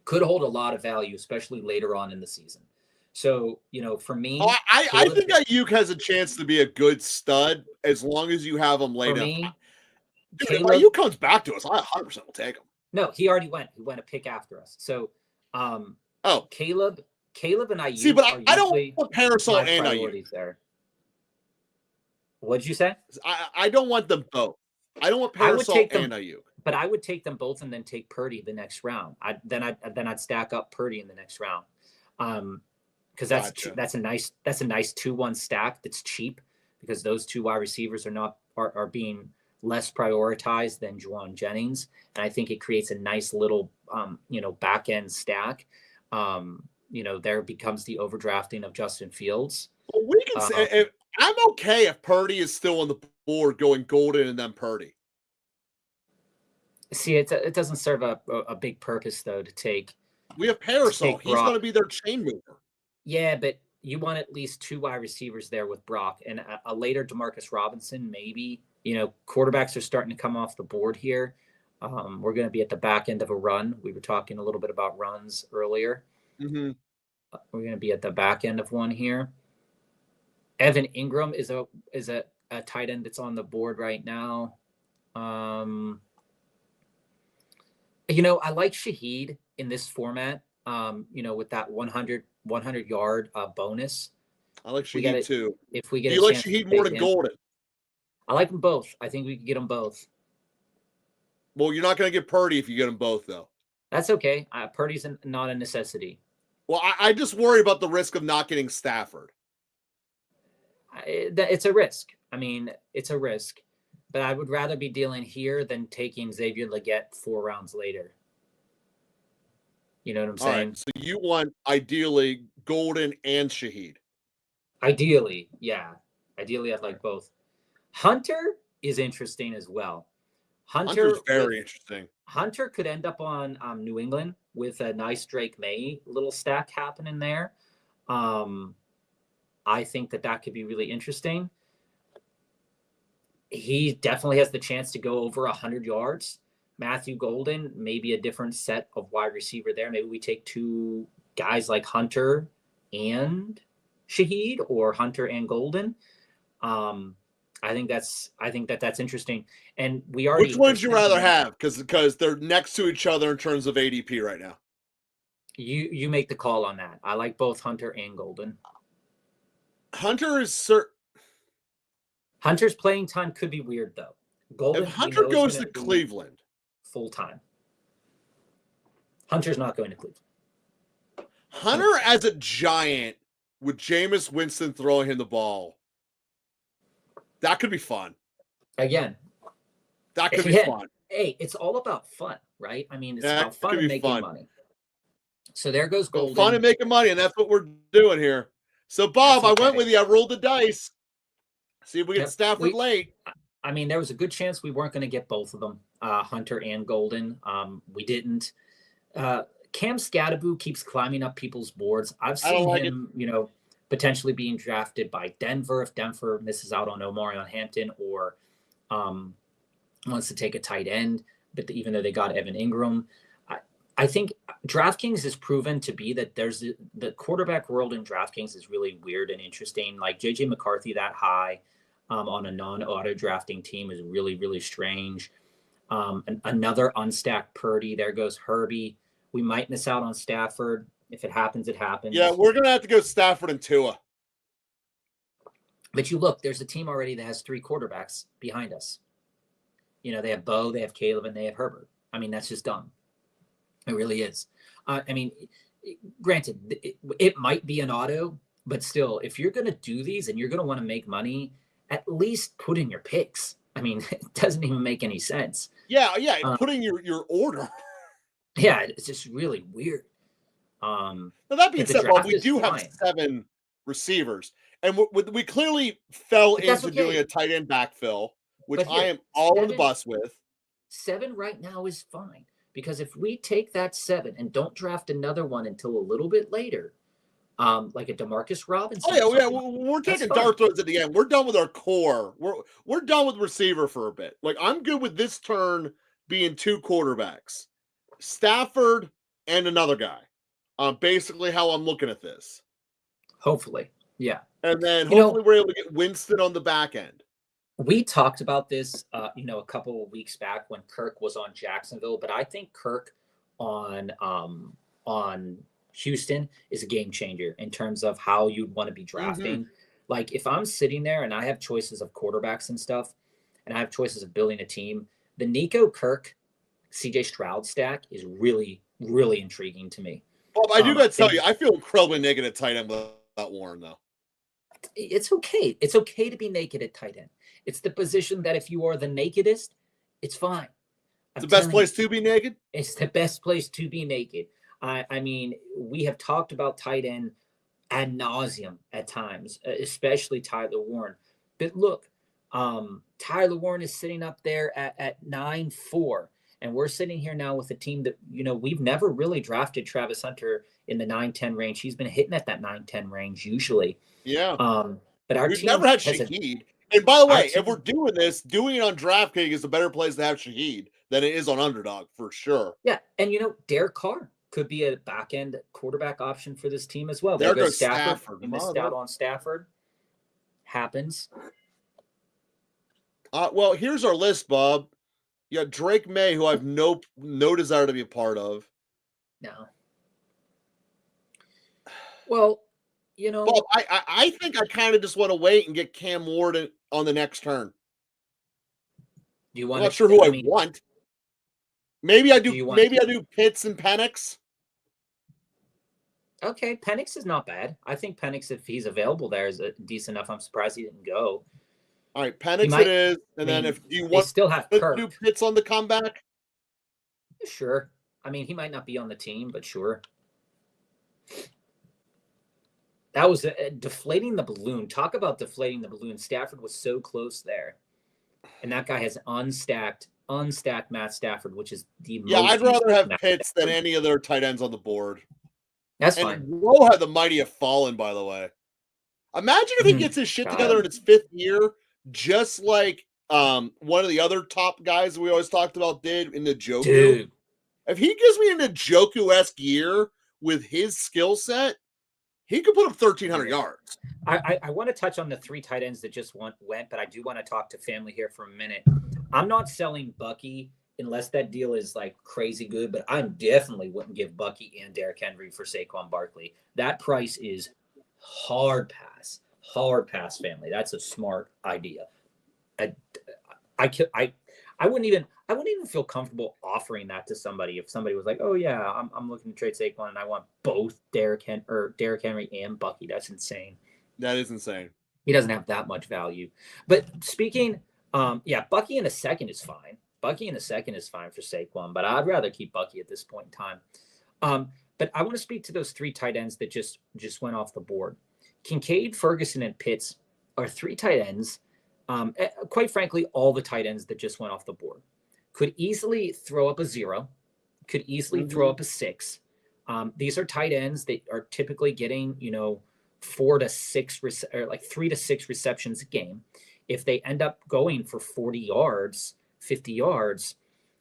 could hold a lot of value, especially later on in the season. So, for me, I think Ayuk has a chance to be a good stud as long as you have him laid out. If Ayuk comes back to us, I 100% will take him. No, he already went. He went a pick after us. So, Caleb and Ayuk. See, but I don't want Parasol and Ayuk there. What'd you say? I don't want them both. I don't want Parasol and Ayuk. But I would take them both and then take Purdy the next round. Then I'd stack up Purdy in the next round. Because that's a nice 2-1 stack that's cheap because those 2 wide receivers are being less prioritized than Juwan Jennings, and I think it creates a nice little back end stack. There becomes the overdrafting of Justin Fields. Well, we can say I'm okay if Purdy is still on the board going Golden and then Purdy. See, it doesn't serve a big purpose though to take. We have Parasol. He's going to be their chain mover. Yeah, but you want at least 2 wide receivers there with Brock and a later Demarcus Robinson, maybe. Quarterbacks are starting to come off the board here. We're going to be at the back end of a run. We were talking a little bit about runs earlier. Mm-hmm. We're going to be at the back end of one here. Evan Ingram is a tight end that's on the board right now. I like Shaheed in this format. With that 100 yard bonus. I like Shaheed too. If we get, do you like Shaheed more than Golden? I like them both. I think we can get them both. Well, you're not going to get Purdy if you get them both, though. That's okay. Purdy's not a necessity. Well, I just worry about the risk of not getting Stafford. It's a risk. I mean, it's a risk. But I would rather be dealing here than taking Xavier Legette 4 rounds later. You know what I'm saying? All right, so you want, ideally, Golden and Shaheed. Ideally, yeah. Ideally, I'd like both. Hunter is interesting as well. Hunter's very interesting. Hunter could end up on New England with a nice Drake May little stack happening there. I think that could be really interesting. He definitely has the chance to go over 100 yards. Matthew Golden, maybe a different set of wide receiver there. Maybe we take 2 guys like Hunter and Shaheed or Hunter and Golden. I think that's interesting. And we already. Which ones you rather have? Because they're next to each other in terms of ADP right now. You make the call on that. I like both Hunter and Golden. Hunter's playing time could be weird though. Golden, if Hunter goes to Cleveland full time. Hunter's not going to Cleveland. Hunter as a giant with Jameis Winston throwing him the ball. That could be fun. Again. That could be fun. Hey, it's all about fun, right? I mean, it's about fun and making money. So there goes Golden. Fun and making money, and that's what we're doing here. So, Bob, I went with you. I rolled the dice. See if we get Stafford late. I mean, there was a good chance we weren't going to get both of them, Hunter and Golden. We didn't. Cam Scattaboo keeps climbing up people's boards. I've seen him, potentially being drafted by Denver if Denver misses out on Omarion Hampton or wants to take a tight end, but even though they got Evan Ingram. I think DraftKings has proven to be that there's the quarterback world in DraftKings is really weird and interesting. Like JJ McCarthy that high on a non-auto drafting team is really, really strange. Another unstacked Purdy. There goes Herbie. We might miss out on Stafford. If it happens, it happens. Yeah, we're going to have to go Stafford and Tua. But you look, there's a team already that has 3 quarterbacks behind us. They have Bo, they have Caleb, and they have Herbert. I mean, that's just dumb. It really is. Granted, it might be an auto, but still, if you're going to do these and you're going to want to make money, at least put in your picks. I mean, it doesn't even make any sense. Yeah, putting your order. Yeah, it's just really weird. Now that being said, Bob, we do have 7 receivers, and we clearly fell into doing a tight end backfill, which I am all on the bus with. 7 right now is fine. Because if we take that 7 and don't draft another one until a little bit later, like a DeMarcus Robinson. Oh yeah, we're taking dart throws at the end. We're done with our core. We're done with receiver for a bit. Like I'm good with this turn being 2 quarterbacks, Stafford and another guy. Basically how I'm looking at this. Hopefully, yeah. And then hopefully we're able to get Winston on the back end. We talked about this, a couple of weeks back when Kirk was on Jacksonville, but I think Kirk on Houston is a game changer in terms of how you'd want to be drafting. Mm-hmm. Like if I'm sitting there and I have choices of quarterbacks and stuff, and I have choices of building a team, the Nico Kirk, CJ Stroud stack is really, really intriguing to me. Bob, I do got to tell you, I feel incredibly naked at tight end without Warren, though. It's okay. It's okay to be naked at tight end. It's the position that if you are the nakedest, it's fine. It's the best place to be naked? It's the best place to be naked. I mean, we have talked about tight end ad nauseum at times, especially Tyler Warren. But look, Tyler Warren is sitting up there at 9-4. And we're sitting here now with a team that, we've never really drafted Travis Hunter in the 9-10 range. He's been hitting at that 9-10 range usually. Yeah. But our We've team never had Shaheed. And by the way, if we're doing this, doing it on DraftKings is a better place to have Shaheed than it is on Underdog for sure. Yeah. And, Derek Carr could be a back end quarterback option for this team as well. There goes Stafford. We missed out on Stafford. Happens. Well, here's our list, Bob. You got Drake May, who I have no desire to be a part of. No. Well, Bob, I think I kind of just want to wait and get Cam Ward on the next turn. Do you want? I'm not sure who I want. Maybe I do. Maybe I do Pitts and Penix. Okay, Penix is not bad. I think Penix, if he's available there, is decent enough. I'm surprised he didn't go. All right, Penix it is. And then if you want still have Kirk. Do Pitts on the comeback? Sure. I mean, he might not be on the team, but sure. That was deflating the balloon. Talk about deflating the balloon. Stafford was so close there. And that guy has unstacked Matt Stafford, which is the most. Yeah, I'd rather have Pitts than any other tight ends on the board. That's fine. Whoa, how the mighty have fallen, by the way. Imagine if he gets his shit together in his 5th year, just like one of the other top guys we always talked about did in the Njoku. Dude. If he gives me an Njoku-esque year with his skill set, he could put up 1,300 yards. I want to touch on the 3 tight ends that just went, but I do want to talk to family here for a minute. I'm not selling Bucky unless that deal is like crazy good, but I definitely wouldn't give Bucky and Derrick Henry for Saquon Barkley. That price is hard pass family. That's a smart idea. I, I wouldn't even feel comfortable offering that to somebody if somebody was like, oh yeah, I'm looking to trade Saquon and I want both Derrick Henry and Bucky. That's insane. That is insane. He doesn't have that much value. But speaking, yeah, Bucky in a second is fine. Bucky in a second is fine for Saquon, but I'd rather keep Bucky at this point in time. But I want to speak to those 3 tight ends that just went off the board. Kincaid, Ferguson, and Pitts are 3 tight ends. Quite frankly, all the tight ends that just went off the board could easily throw up a 0, could easily throw up a 6. These are tight ends that are typically getting, 4 to 6 or like 3 to 6 receptions a game. If they end up going for 40 yards, 50 yards,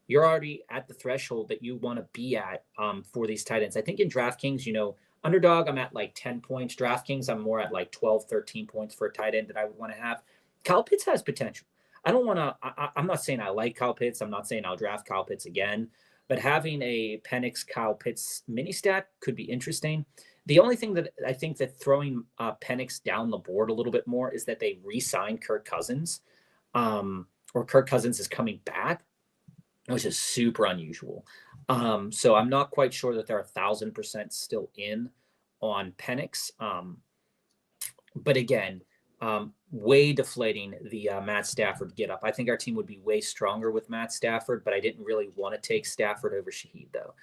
you're already at the threshold that you want to be at for these tight ends. I think in DraftKings, Underdog, I'm at like 10 points. DraftKings, I'm more at like 12, 13 points for a tight end that I would want to have. Kyle Pitts has potential. I'm not saying I like Kyle Pitts. I'm not saying I'll draft Kyle Pitts again, but having a Penix Kyle Pitts mini stat could be interesting. The only thing that I think that throwing Penix down the board a little bit more is that they re-signed Kirk Cousins, or Kirk Cousins is coming back, which is super unusual. So I'm not quite sure that they're 1,000% still in on Penix. But again, way deflating the Matt Stafford get up. I think our team would be way stronger with Matt Stafford, but I didn't really want to take Stafford over Shaheed though.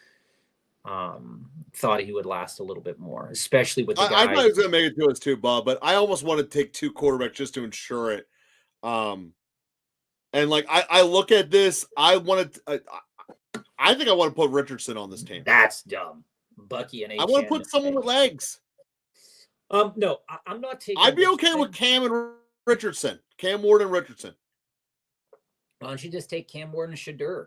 Thought he would last a little bit more, especially with the guy. I thought he was going to make it to us too, Bob, but I almost want to take 2 quarterbacks just to ensure it. And like I look at this, I think I want to put Richardson on this team. That's dumb. Bucky and I want to put someone with legs. No, I'm not taking. I'd be okay with Cam and Richardson. Cam Ward and Richardson. Why don't you just take Cam Ward and Shedeur?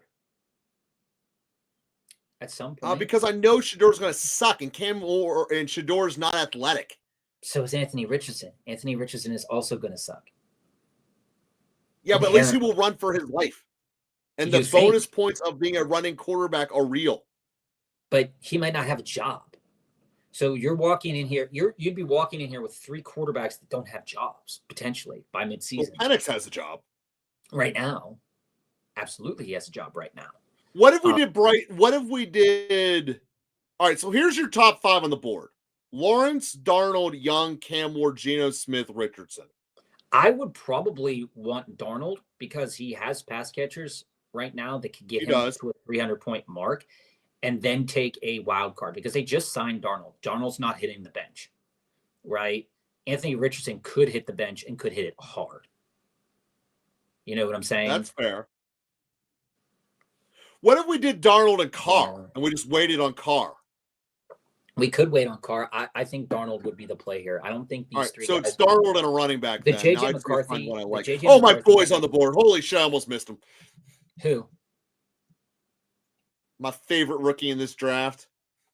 At some point. Because I know Shadeur's going to suck, and Cam Ward and Shadeur's not athletic. So is Anthony Richardson. Anthony Richardson is also going to suck. Yeah, but at least he will run for his life. And the bonus points of being a running quarterback are real. But he might not have a job. So you're walking in here. You'd be walking in here with 3 quarterbacks that don't have jobs potentially by midseason. Well, Penix has a job right now. Absolutely, he has a job right now. What if we did Bright? What if we did? All right, so here's your top 5 on the board: Lawrence, Darnold, Young, Cam Ward, Geno Smith, Richardson. I would probably want Darnold because he has pass catchers right now that could get him to a 300-point mark, and then take a wild card because they just signed Darnold. Darnold's not hitting the bench, right? Anthony Richardson could hit the bench and could hit it hard. You know what I'm saying? That's fair. What if we did Darnold and Carr and we just waited on Carr? We could wait on Carr. I think Darnold would be the play here. I don't think these 3 so guys. So it's Darnold and a running back. The JJ McCarthy. Oh, my boy's on the board. Holy shit, I almost missed him. Who? My favorite rookie in this draft.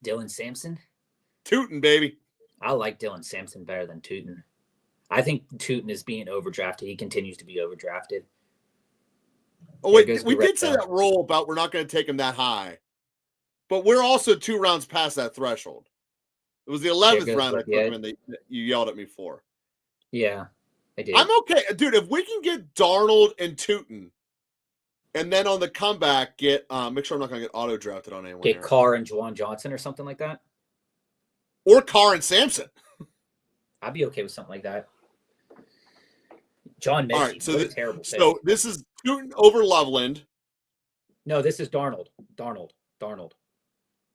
Dylan Sampson? Tootin', baby. I like Dylan Sampson better than Tootin'. I think Tootin' is being overdrafted. He continues to be overdrafted. Oh, wait, we did say that rule about we're not going to take him that high. But we're also 2 rounds past that threshold. It was the 11th round I took him in that you yelled at me for. Yeah, I did. I'm okay. Dude, if we can get Darnold and Tootin', and then on the comeback, make sure I'm not going to get auto-drafted on anyone. Get Carr and Juwan Johnson or something like that? Or Carr and Sampson. I'd be okay with something like that. John Mechie, all right, so terrible pick. So this is Tootin' over Loveland. No, this is Darnold.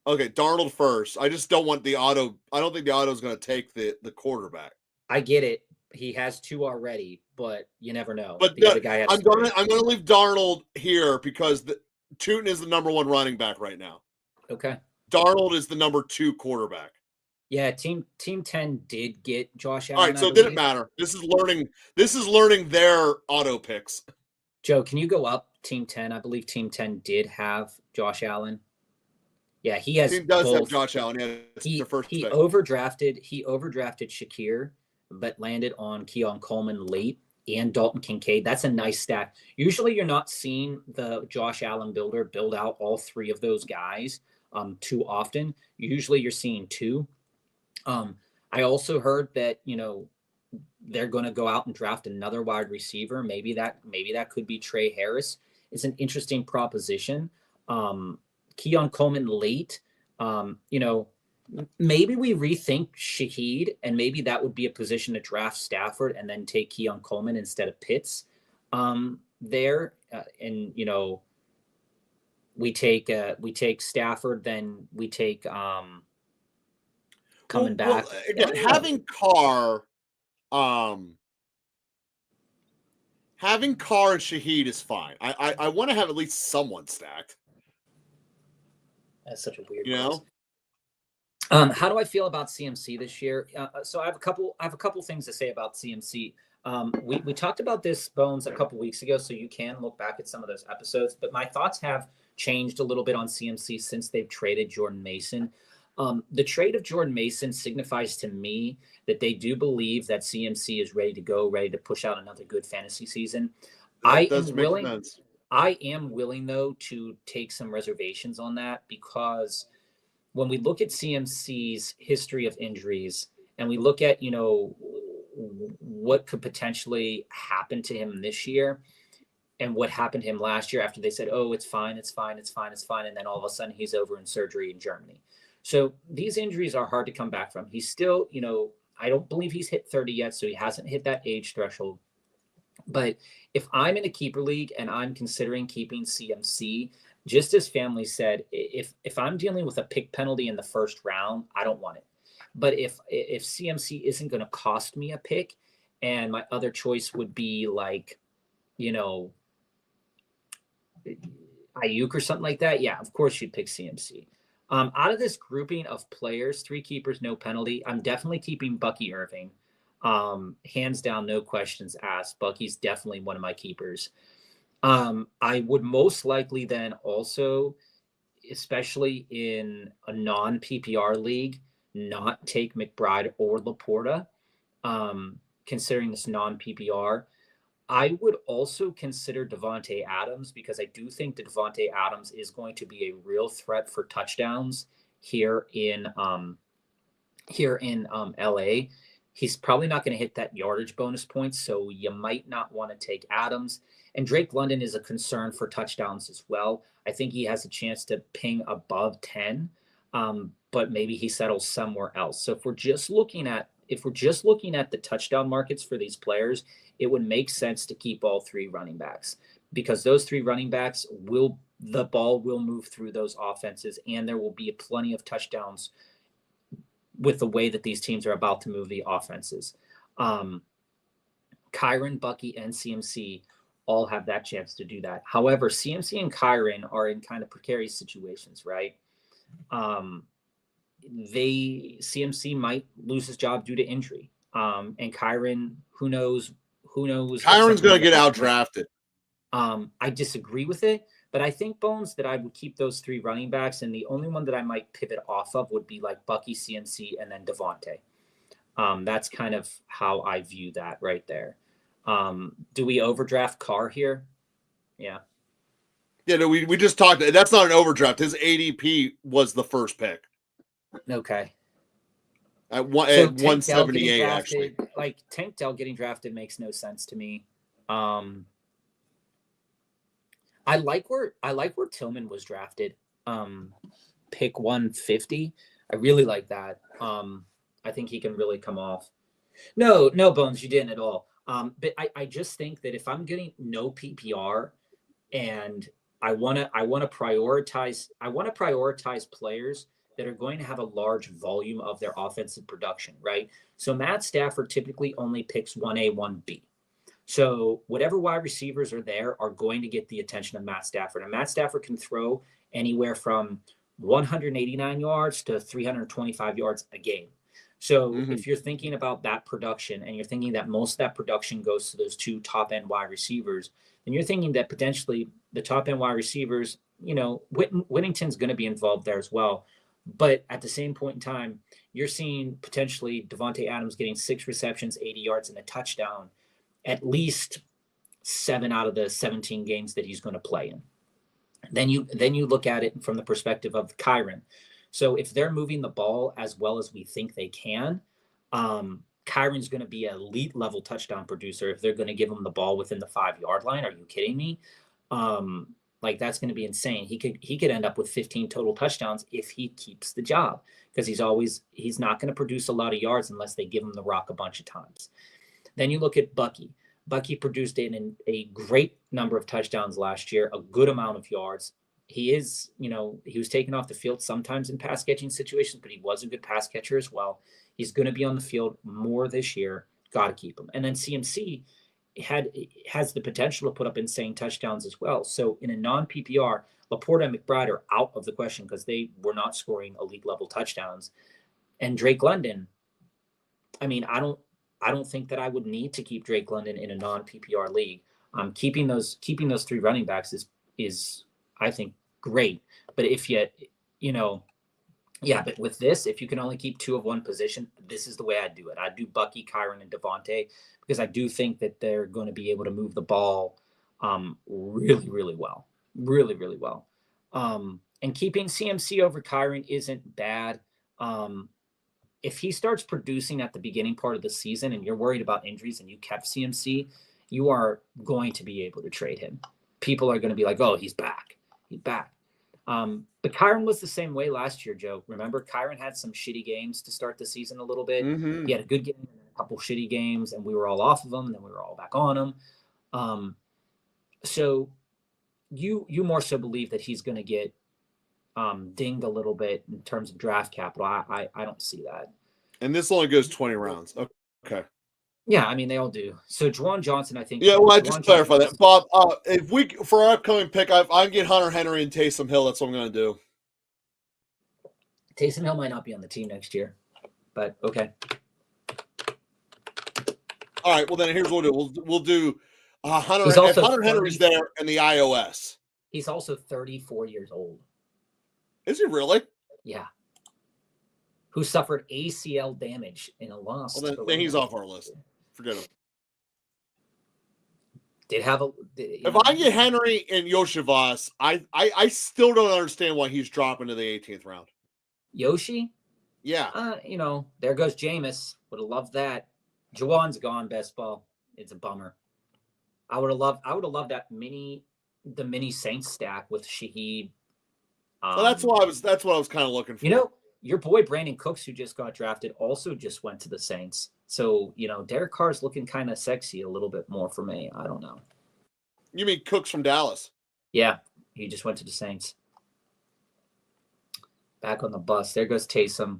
Okay, Darnold first. I just don't want the auto. I don't think the auto is going to take the quarterback. I get it. He has 2 already, but you never know. But the other guy has I'm going to leave Darnold here because Tootin' is the number 1 running back right now. Okay. Darnold is the number 2 quarterback. Yeah, Team 10 did get Josh Allen. All right, so it didn't matter. This is learning their auto picks. Joe, can you go up Team 10? I believe Team 10 did have Josh Allen. Yeah, he has. Team does have Josh Allen. Yeah, he overdrafted. He overdrafted Shakir, but landed on Keon Coleman late and Dalton Kincaid. That's a nice stack. Usually you're not seeing the Josh Allen builder build out all three of those guys too often. Usually you're seeing two. I also heard that, they're going to go out and draft another wide receiver. Maybe that could be Trey Harris. It's an interesting proposition. Keon Coleman late. Maybe we rethink Shaheed, and maybe that would be a position to draft Stafford and then take Keon Coleman instead of Pitts there. And we take Stafford, then we take coming back. Well, again, having Carr and Shaheed is fine. I want to have at least someone stacked. That's such a weird How do I feel about CMC this year? So I have a couple things to say about CMC. We talked about this, Bones, a couple weeks ago, so you can look back at some of those episodes. But my thoughts have changed a little bit on CMC since they've traded Jordan Mason. The trade of Jordan Mason signifies to me that they do believe that CMC is ready to go, ready to push out another good fantasy season. I am willing, though, to take some reservations on that, because when we look at CMC's history of injuries and we look at, what could potentially happen to him this year and what happened to him last year after they said, oh, it's fine. And then all of a sudden he's over in surgery in Germany. So these injuries are hard to come back from. He's still, I don't believe he's hit 30 yet, so he hasn't hit that age threshold. But if I'm in a keeper league and I'm considering keeping CMC, just as family said, if I'm dealing with a pick penalty in the first round, I don't want it. But if CMC isn't going to cost me a pick, and my other choice would be like, Ayuk or something like that, yeah, of course you'd pick CMC. Out of this grouping of players, 3 keepers, no penalty, I'm definitely keeping Bucky Irving. Hands down, no questions asked. Bucky's definitely one of my keepers. I would most likely then also, especially in a non-PPR league, not take McBride or Laporta, considering this non-PPR. I would also consider Devontae Adams, because I do think that Devontae Adams is going to be a real threat for touchdowns here in LA. He's probably not going to hit that yardage bonus points, so you might not want to take Adams. And Drake London is a concern for touchdowns as well. I think he has a chance to ping above 10, but maybe he settles somewhere else. So if we're just looking at the touchdown markets for these players, it would make sense to keep all 3 running backs, because those 3 running backs the ball will move through those offenses, and there will be plenty of touchdowns with the way that these teams are about to move the offenses. Kyron, Bucky, and CMC all have that chance to do that. However, CMC and Kyron are in kind of precarious situations, right? CMC might lose his job due to injury. And Kyron, who knows? Kyron's going to get out drafted. I disagree with it, but I think, Bones, that I would keep those 3 running backs, and the only one that I might pivot off of would be like Bucky, CMC, and then Devontae. That's kind of how I view that right there. Do we overdraft Carr here? Yeah. Yeah, no, we just talked. That's not an overdraft. His ADP was the first pick. Okay. At 178, actually. Like Tank Dell getting drafted makes no sense to me. I like where Tillman was drafted. Pick 150. I really like that. I think he can really come off. No, Bones, you didn't at all. But I just think that if I'm getting no PPR and I want to prioritize players that are going to have a large volume of their offensive production, right? So Matt Stafford typically only picks 1A, 1B. So whatever wide receivers are there are going to get the attention of Matt Stafford. And Matt Stafford can throw anywhere from 189 yards to 325 yards a game. So if you're thinking about that production and you're thinking that most of that production goes to those 2 top-end wide receivers, then you're thinking that potentially the top-end wide receivers, Whittington's going to be involved there as well. But at the same point in time, you're seeing potentially Devontae Adams getting 6 receptions, 80 yards, and a touchdown. at least 7 out of the 17 games that he's going to play in. Then you look at it from the perspective of Kyren. So if they're moving the ball as well as we think they can, Kyron's going to be an elite level touchdown producer if they're going to give him the ball within the 5-yard line. Are you kidding me? Like, that's going to be insane. He could end up with 15 total touchdowns if he keeps the job, because he's not going to produce a lot of yards unless they give him the rock a bunch of times. Then you look at Bucky. Bucky produced a great number of touchdowns last year, a good amount of yards. He was taken off the field sometimes in pass catching situations, but he was a good pass catcher as well. He's going to be on the field more this year. Got to keep him. And then CMC has the potential to put up insane touchdowns as well. So in a non-PPR, Laporta and McBride are out of the question because they were not scoring elite level touchdowns. And Drake London, I mean, I don't think that I would need to keep Drake London in a non-PPR league. Keeping those 3 running backs is I think great. But but with this, if you can only keep 2 of one position, this is the way I'd do it. I'd do Bucky, Kyren, and Devontae, because I do think that they're going to be able to move the ball really, really well. Really, really well. And keeping CMC over Kyren isn't bad. If he starts producing at the beginning part of the season and you're worried about injuries and you kept CMC, you are going to be able to trade him. People are going to be like, oh, he's back. He's back. But Kyren was the same way last year, Joe. Remember, Kyren had some shitty games to start the season a little bit. Mm-hmm. He had a good game and a couple shitty games, and we were all off of him, and then we were all back on him. So you more so believe that he's going to get dinged a little bit in terms of draft capital. I don't see that. And this only goes 20 rounds. Okay. Yeah, I mean, they all do. So Juwan Johnson, I think. Yeah, well, I just clarify that. Bob, if for our upcoming pick, I can get Hunter Henry and Taysom Hill. That's what I'm going to do. Taysom Hill might not be on the team next year, but okay. All right, well, then here's what we'll do. We'll do Hunter. If Hunter Henry's there in the iOS. He's also 34 years old. Is he really? Yeah. Who suffered ACL damage in a loss. Well, then he's off our list. Forget him. If I get Henry and Yoshivas, I still don't understand why he's dropping to the 18th round. Yoshi? Yeah. There goes Jameis. Would have loved that. Juwan's gone, best ball. It's a bummer. I would have loved the mini Saints stack with Shaheed. So that's what I was kind of looking for. Your boy Brandon Cooks, who just got drafted, also just went to the Saints. So, Derek Carr's looking kind of sexy a little bit more for me. I don't know. You mean Cooks from Dallas? Yeah, he just went to the Saints. Back on the bus. There goes Taysom.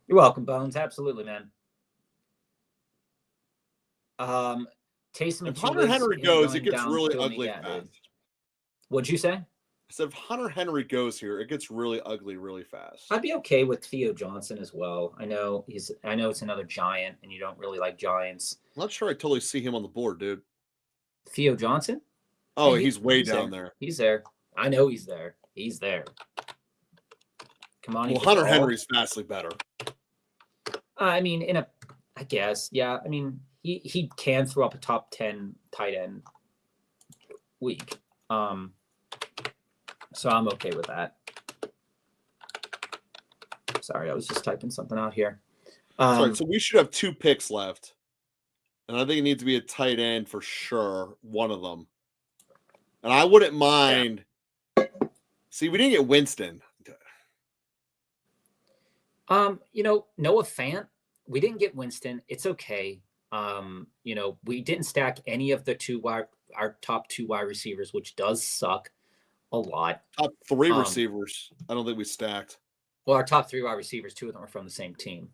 You're welcome, Bones. Absolutely, man. Taysom. If Hunter Henry goes, it gets really ugly fast. Dude. What'd you say? I said, if Hunter Henry goes here, it gets really ugly really fast. I'd be okay with Theo Johnson as well. I know it's another giant, and you don't really like giants. I'm not sure I totally see him on the board, dude. Theo Johnson? Oh, he's way down there. He's there. I know he's there. He's there. Come on. Well, Hunter Henry's vastly better. I mean, I guess, yeah. I mean, he can throw up a top 10 tight end week. So I'm okay with that. Sorry, I was just typing something out here. Sorry, so we should have 2 picks left. And I think it needs to be a tight end for sure, one of them. And I wouldn't mind. Yeah. See, we didn't get Winston. Noah Fant, we didn't get Winston. It's okay. We didn't stack any of our top 2 wide receivers, which does suck a lot. Top 3 receivers. I don't think we stacked. Well, our top 3 wide receivers, 2 of them are from the same team.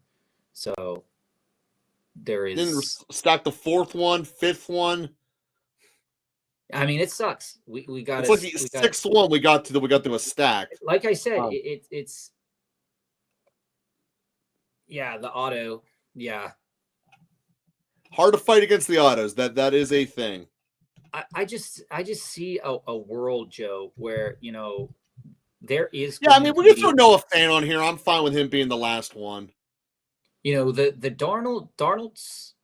So there is. Didn't stack the 4th one, 5th one. I mean, it sucks. We got. It's like the 6th one we got to a stack. Like I said, it's. Yeah, the auto. Yeah. Hard to fight against the autos. That is a thing. I just see a world, Joe, where there is. Yeah, I mean, we can throw Noah Fant on here. I'm fine with him being the last one. The Darnold's,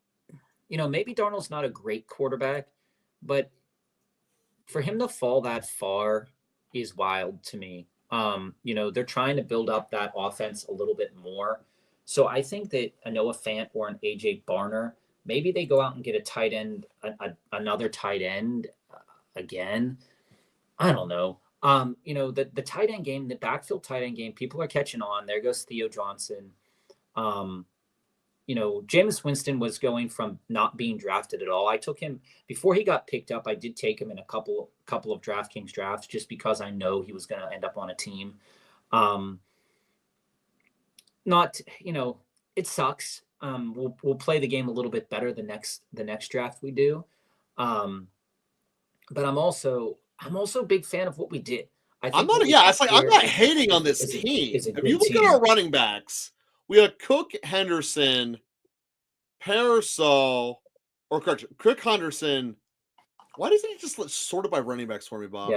maybe Darnold's not a great quarterback, but for him to fall that far is wild to me. They're trying to build up that offense a little bit more. So I think that a Noah Fant or an AJ Barner, maybe they go out and get a tight end, another tight end again. I don't know. The tight end game, the backfield tight end game, people are catching on. There goes Theo Johnson. Jameis Winston was going from not being drafted at all. I took him before he got picked up. I did take him in a couple of DraftKings drafts just because I know he was going to end up on a team. It sucks. We'll play the game a little bit better the next draft we do. But I'm also a big fan of what we did. I'm not hating on this team. If you look at our running backs, we have Cook, Henderson, Parasol, Cook, Henderson. Why doesn't he just sort it by running backs for me, Bob?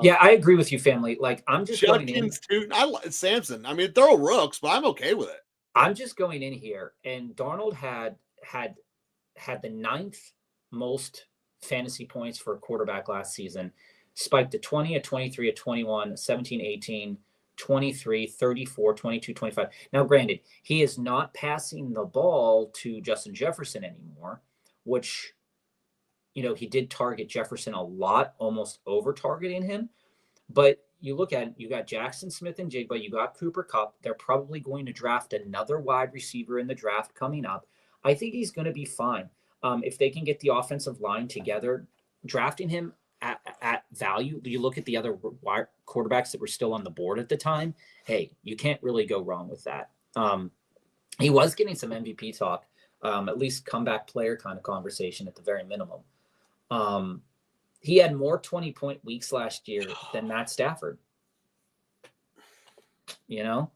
Yeah, I agree with you, family. Like, I'm just Judkins too. I like Samson. I mean, they're all rooks, but I'm okay with it. I'm just going in here, and Darnold had the 9th most fantasy points for a quarterback last season, spiked to 20, a 23, a 21, 17, 18, 23, 34, 22, 25. Now, granted, he is not passing the ball to Justin Jefferson anymore, which, he did target Jefferson a lot, almost over targeting him. But you look at it, you got Jackson Smith and Jigba, you got Cooper Kupp. They're probably going to draft another wide receiver in the draft coming up. I think he's going to be fine. If they can get the offensive line together, drafting him at value, you look at the other quarterbacks that were still on the board at the time. Hey, you can't really go wrong with that. He was getting some MVP talk, at least comeback player kind of conversation at the very minimum. He had more 20-point weeks last year than Matt Stafford. What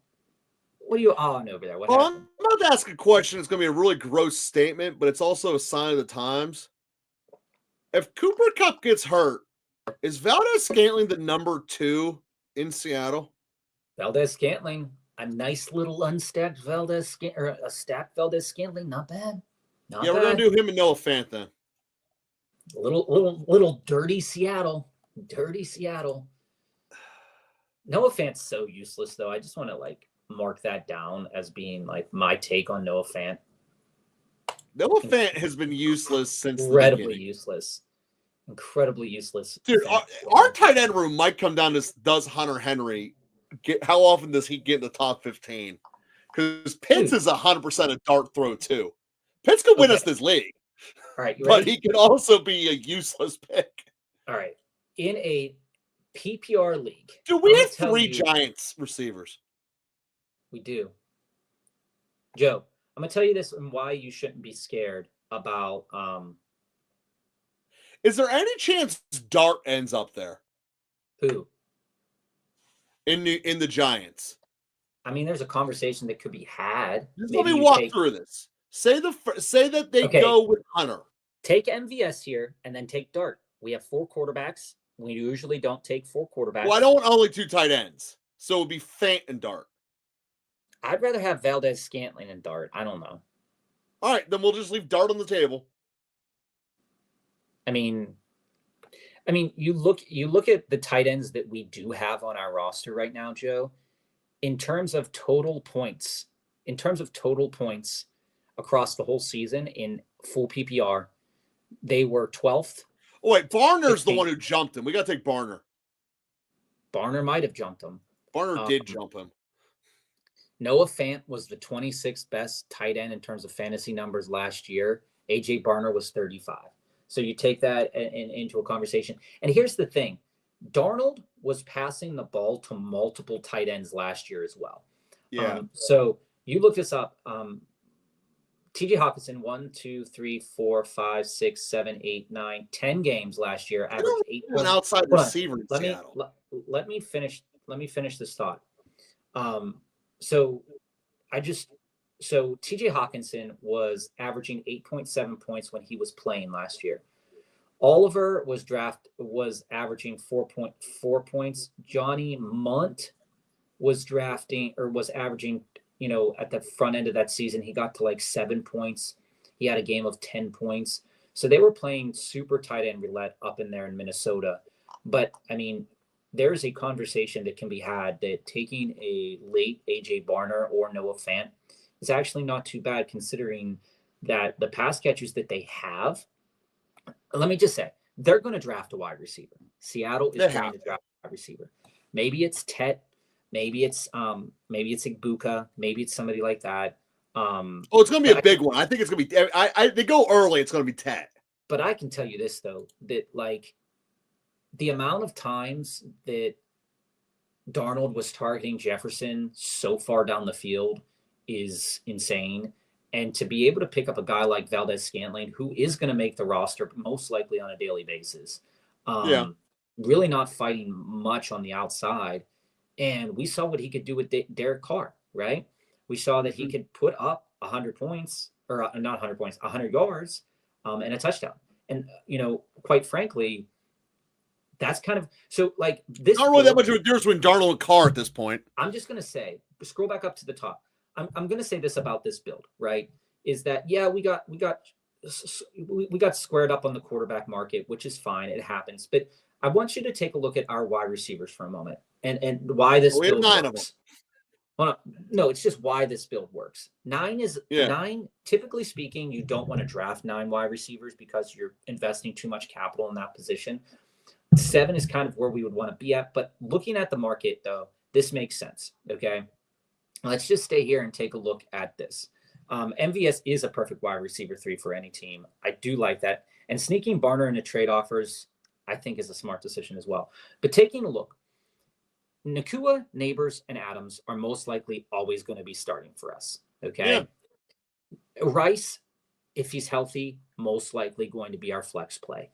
are you on over there? I'm about to ask a question. It's going to be a really gross statement, but it's also a sign of the times. If Cooper Kupp gets hurt, is Valdez-Scantling the number 2 in Seattle? Valdez-Scantling, a nice little unstacked a stacked Valdez-Scantling, not bad. We're going to do him and Noah Fant then. Little dirty Seattle. Dirty Seattle. Noah Fant's so useless, though. I just want to mark that down as being my take on Noah Fant. Noah Fant has been useless since incredibly useless. Incredibly useless. Dude, our tight end room might come down to does Hunter Henry how often does he get in the top 15? Because Pitts is 100% a dart throw too. Pitts could win us this league. All right, but he could also be a useless pick. All right. In a PPR league. Do we have 3 Giants receivers? We do. Joe, I'm going to tell you this and why you shouldn't be scared about. Is there any chance Dart ends up there? Who? In the Giants. I mean, there's a conversation that could be had. Let me walk through this. Say that they go with Hunter. Take MVS here and then take Dart. We have 4 quarterbacks. We usually don't take 4 quarterbacks. Well, I don't want only 2 tight ends. So it would be Fant and Dart. I'd rather have Valdez-Scantling and Dart. I don't know. All right, then we'll just leave Dart on the table. I mean, you look at the tight ends that we do have on our roster right now, Joe. In terms of total points across the whole season in full PPR, they were 12th. Oh, wait, Barner's the one who jumped him. We got to take Barner. Barner might have jumped him. Barner did jump him. Noah Fant was the 26th best tight end in terms of fantasy numbers last year. AJ Barner was 35. So you take that into a conversation. And here's the thing. Darnold was passing the ball to multiple tight ends last year as well. Yeah. So you look this up. TJ Hawkinson, 1, 2, 3, 4, 5, 6, 7, 8, 9, 10 games last year. Averaged 8 an outside receiver in Seattle. Let me finish this thought. So TJ Hawkinson was averaging 8.7 points when he was playing last year. Oliver was averaging 4.4 points. Johnny Munt was averaging, at the front end of that season, he got to like 7 points. He had a game of 10 points. So they were playing super tight end roulette up in there in Minnesota. But I mean, there's a conversation that can be had that taking a late AJ Barner or Noah Fant is actually not too bad, considering that the pass catchers that they have. Let me just say, they're going to draft a wide receiver. Seattle is going to draft a wide receiver. Maybe it's Tet, maybe it's Igbuka, maybe it's somebody like that. It's going to be a big one. I think it's going to be. They go early. It's going to be Tet. But I can tell you this though, that like the amount of times that Darnold was targeting Jefferson so far down the field is insane. And to be able to pick up a guy like Valdez-Scantling, who is going to make the roster most likely on a daily basis, really not fighting much on the outside. And we saw what he could do with Derek Carr, right? We saw that he could put up 100 points, or not 100 points, 100 yards and a touchdown. And, quite frankly, that's kind of so like this. Not really that much of a difference between Darnold and Carr at this point. I'm just going to say, scroll back up to the top. I'm going to say this about this build, right? Is that, we got squared up on the quarterback market, which is fine. It happens. But I want you to take a look at our wide receivers for a moment and why this build works. Well, no, it's just why this build works. 9. Typically speaking, you don't want to draft 9 wide receivers because you're investing too much capital in that position. 7 is kind of where we would want to be at. But looking at the market, though, this makes sense. Okay. Let's just stay here and take a look at this. MVS is a perfect wide receiver 3 for any team. I do like that. And sneaking Barner into trade offers, I think, is a smart decision as well. But taking a look, Nakua, Neighbors, and Adams are most likely always going to be starting for us. Okay. Yeah. Rice, if he's healthy, most likely going to be our flex play.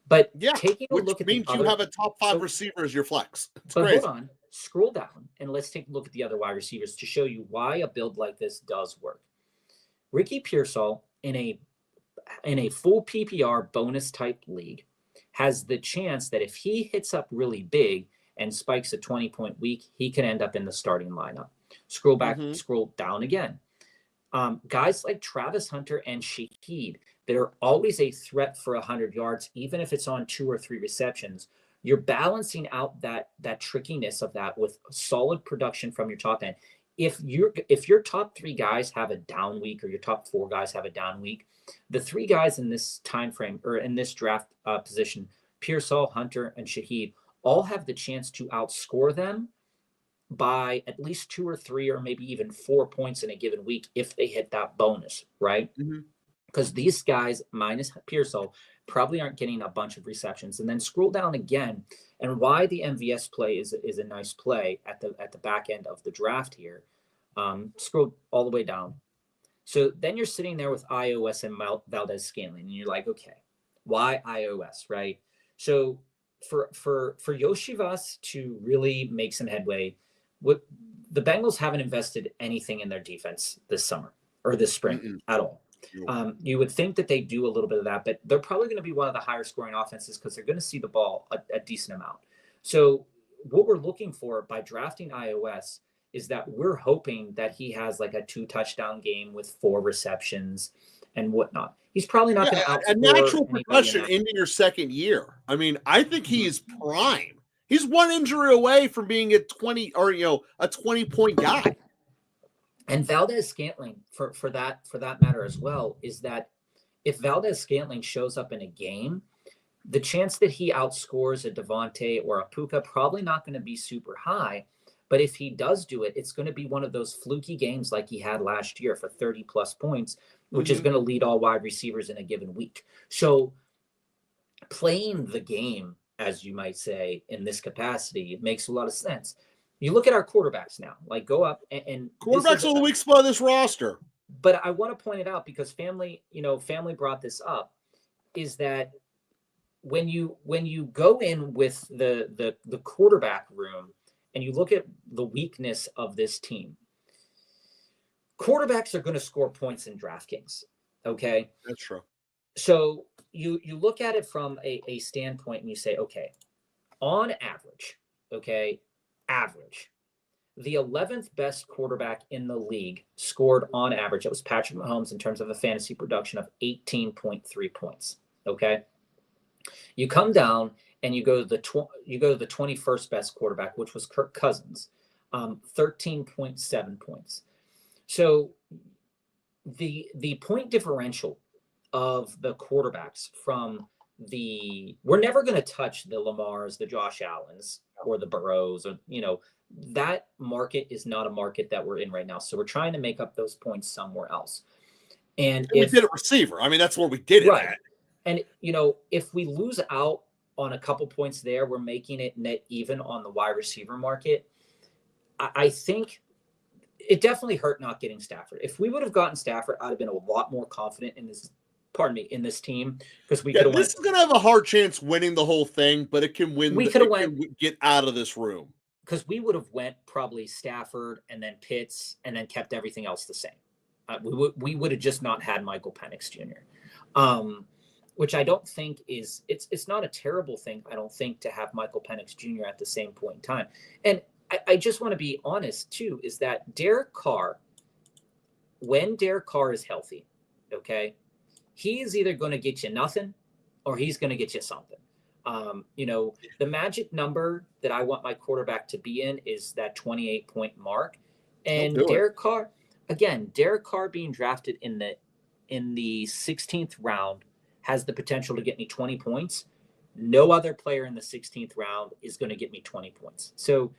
But taking a look at means you have a top 5 receiver as your flex. It's crazy. Hold on, scroll down, and let's take a look at the other wide receivers to show you why a build like this does work. Ricky Pearsall in a full PPR bonus type league has the chance that if he hits up really big and spikes a 20-point week, he can end up in the starting lineup. Scroll back, scroll down again. Guys like Travis Hunter and Shaheed that are always a threat for 100 yards, even if it's on 2 or 3 receptions. You're balancing out that trickiness of that with solid production from your top end. If your top 3 guys have a down week, or your top 4 guys have a down week, the 3 guys in this time frame or in this draft position, Pearsall, Hunter, and Shaheed, all have the chance to outscore them by at least 2 or 3 or maybe even 4 points in a given week if they hit that bonus, right? Because these guys, minus Pearsall, probably aren't getting a bunch of receptions. And then scroll down again, and why the MVS play is a nice play at the back end of the draft here. Scroll all the way down. So then you're sitting there with iOS and Valdez-Scantling, and you're like, okay, why iOS, right? So for Yoshivas to really make some headway, the Bengals haven't invested anything in their defense this summer or this spring at all. You would think that they do a little bit of that, but they're probably going to be one of the higher scoring offenses because they're going to see the ball a decent amount. So what we're looking for by drafting iOS is that we're hoping that he has like a 2 touchdown game with 4 receptions and whatnot. He's probably not going to outscore a natural progression into your second year. I mean, I think he is prime. He's 1 injury away from being a 20 or a 20-point guy. And Valdez-Scantling, for that matter as well, is that if Valdez-Scantling shows up in a game, the chance that he outscores a Devontae or a Puka probably not going to be super high. But if he does do it, it's going to be one of those fluky games like he had last year for 30-plus points, which is going to lead all wide receivers in a given week. So playing the game, as you might say, in this capacity, it makes a lot of sense. You look at our quarterbacks now, like go up and quarterbacks are the weak spot of this roster. But I want to point it out because family brought this up, is that when you go in with the quarterback room and you look at the weakness of this team, quarterbacks are going to score points in DraftKings. Okay. That's true. So you look at it from a standpoint and you say, okay, on average, the 11th best quarterback in the league scored on average. It was Patrick Mahomes in terms of a fantasy production of 18.3 points. Okay. You come down and you go to the 21st best quarterback, which was Kirk Cousins, 13.7 points. So the point differential of the quarterbacks from we're never going to touch the Lamars, the Josh Allens, or the Burrows, or that market is not a market that we're in right now. So we're trying to make up those points somewhere else. And we did a receiver. I mean, that's where we did it at. And if we lose out on a couple points there, we're making it net even on the wide receiver market. I think it definitely hurt not getting Stafford. If we would have gotten Stafford, I'd have been a lot more confident in this. In this team, because this is going to have a hard chance winning the whole thing, but it can win. Get out of this room, because we would have went probably Stafford and then Pitts and then kept everything else the same. We would have just not had Michael Penix Jr., which I don't think it's not a terrible thing. I don't think to have Michael Penix Jr. at the same point in time. And I just want to be honest too, is that Derek Carr, when Derek Carr is healthy, okay, he is either going to get you nothing or he's going to get you something. The magic number that I want my quarterback to be in is that 28-point mark. And Derek Carr being drafted in the 16th round has the potential to get me 20 points. No other player in the 16th round is going to get me 20 points. So,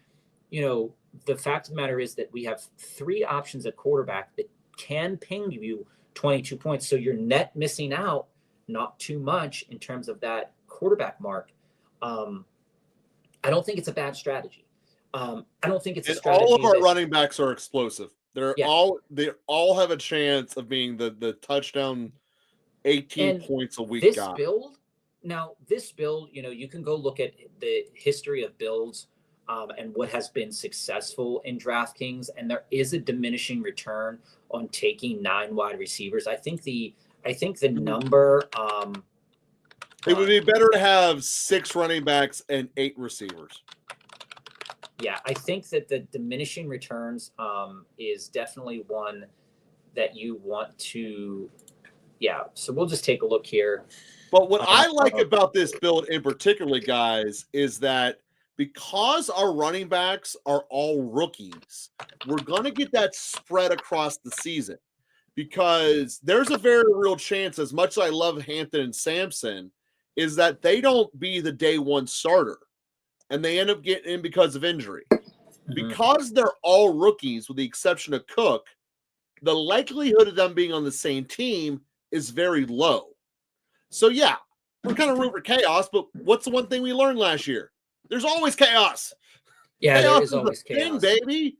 the fact of the matter is that we have 3 options at quarterback that can ping you 22 points. So you're net missing out not too much in terms of that quarterback mark. I don't think it's a bad strategy. I don't think it's a strategy. All of our running backs are explosive. They all have a chance of being the touchdown 18 points a week guy. This build, you can go look at the history of builds and what has been successful in DraftKings, and there is a diminishing return on taking 9 wide receivers. I think the number. It would be better to have 6 running backs and 8 receivers. Yeah, I think that the diminishing returns is definitely one that you want to. Yeah, so we'll just take a look here. But what I like about this build in particular, guys, is that because our running backs are all rookies, we're going to get that spread across the season, because there's a very real chance, as much as I love Hampton and Sampson, is that they don't be the day one starter and they end up getting in because of injury. Mm-hmm. Because they're all rookies, with the exception of Cook, the likelihood of them being on the same team is very low. So, yeah, we're kind of root for chaos, but what's the one thing we learned last year? There's always chaos. Yeah, there is always chaos, baby.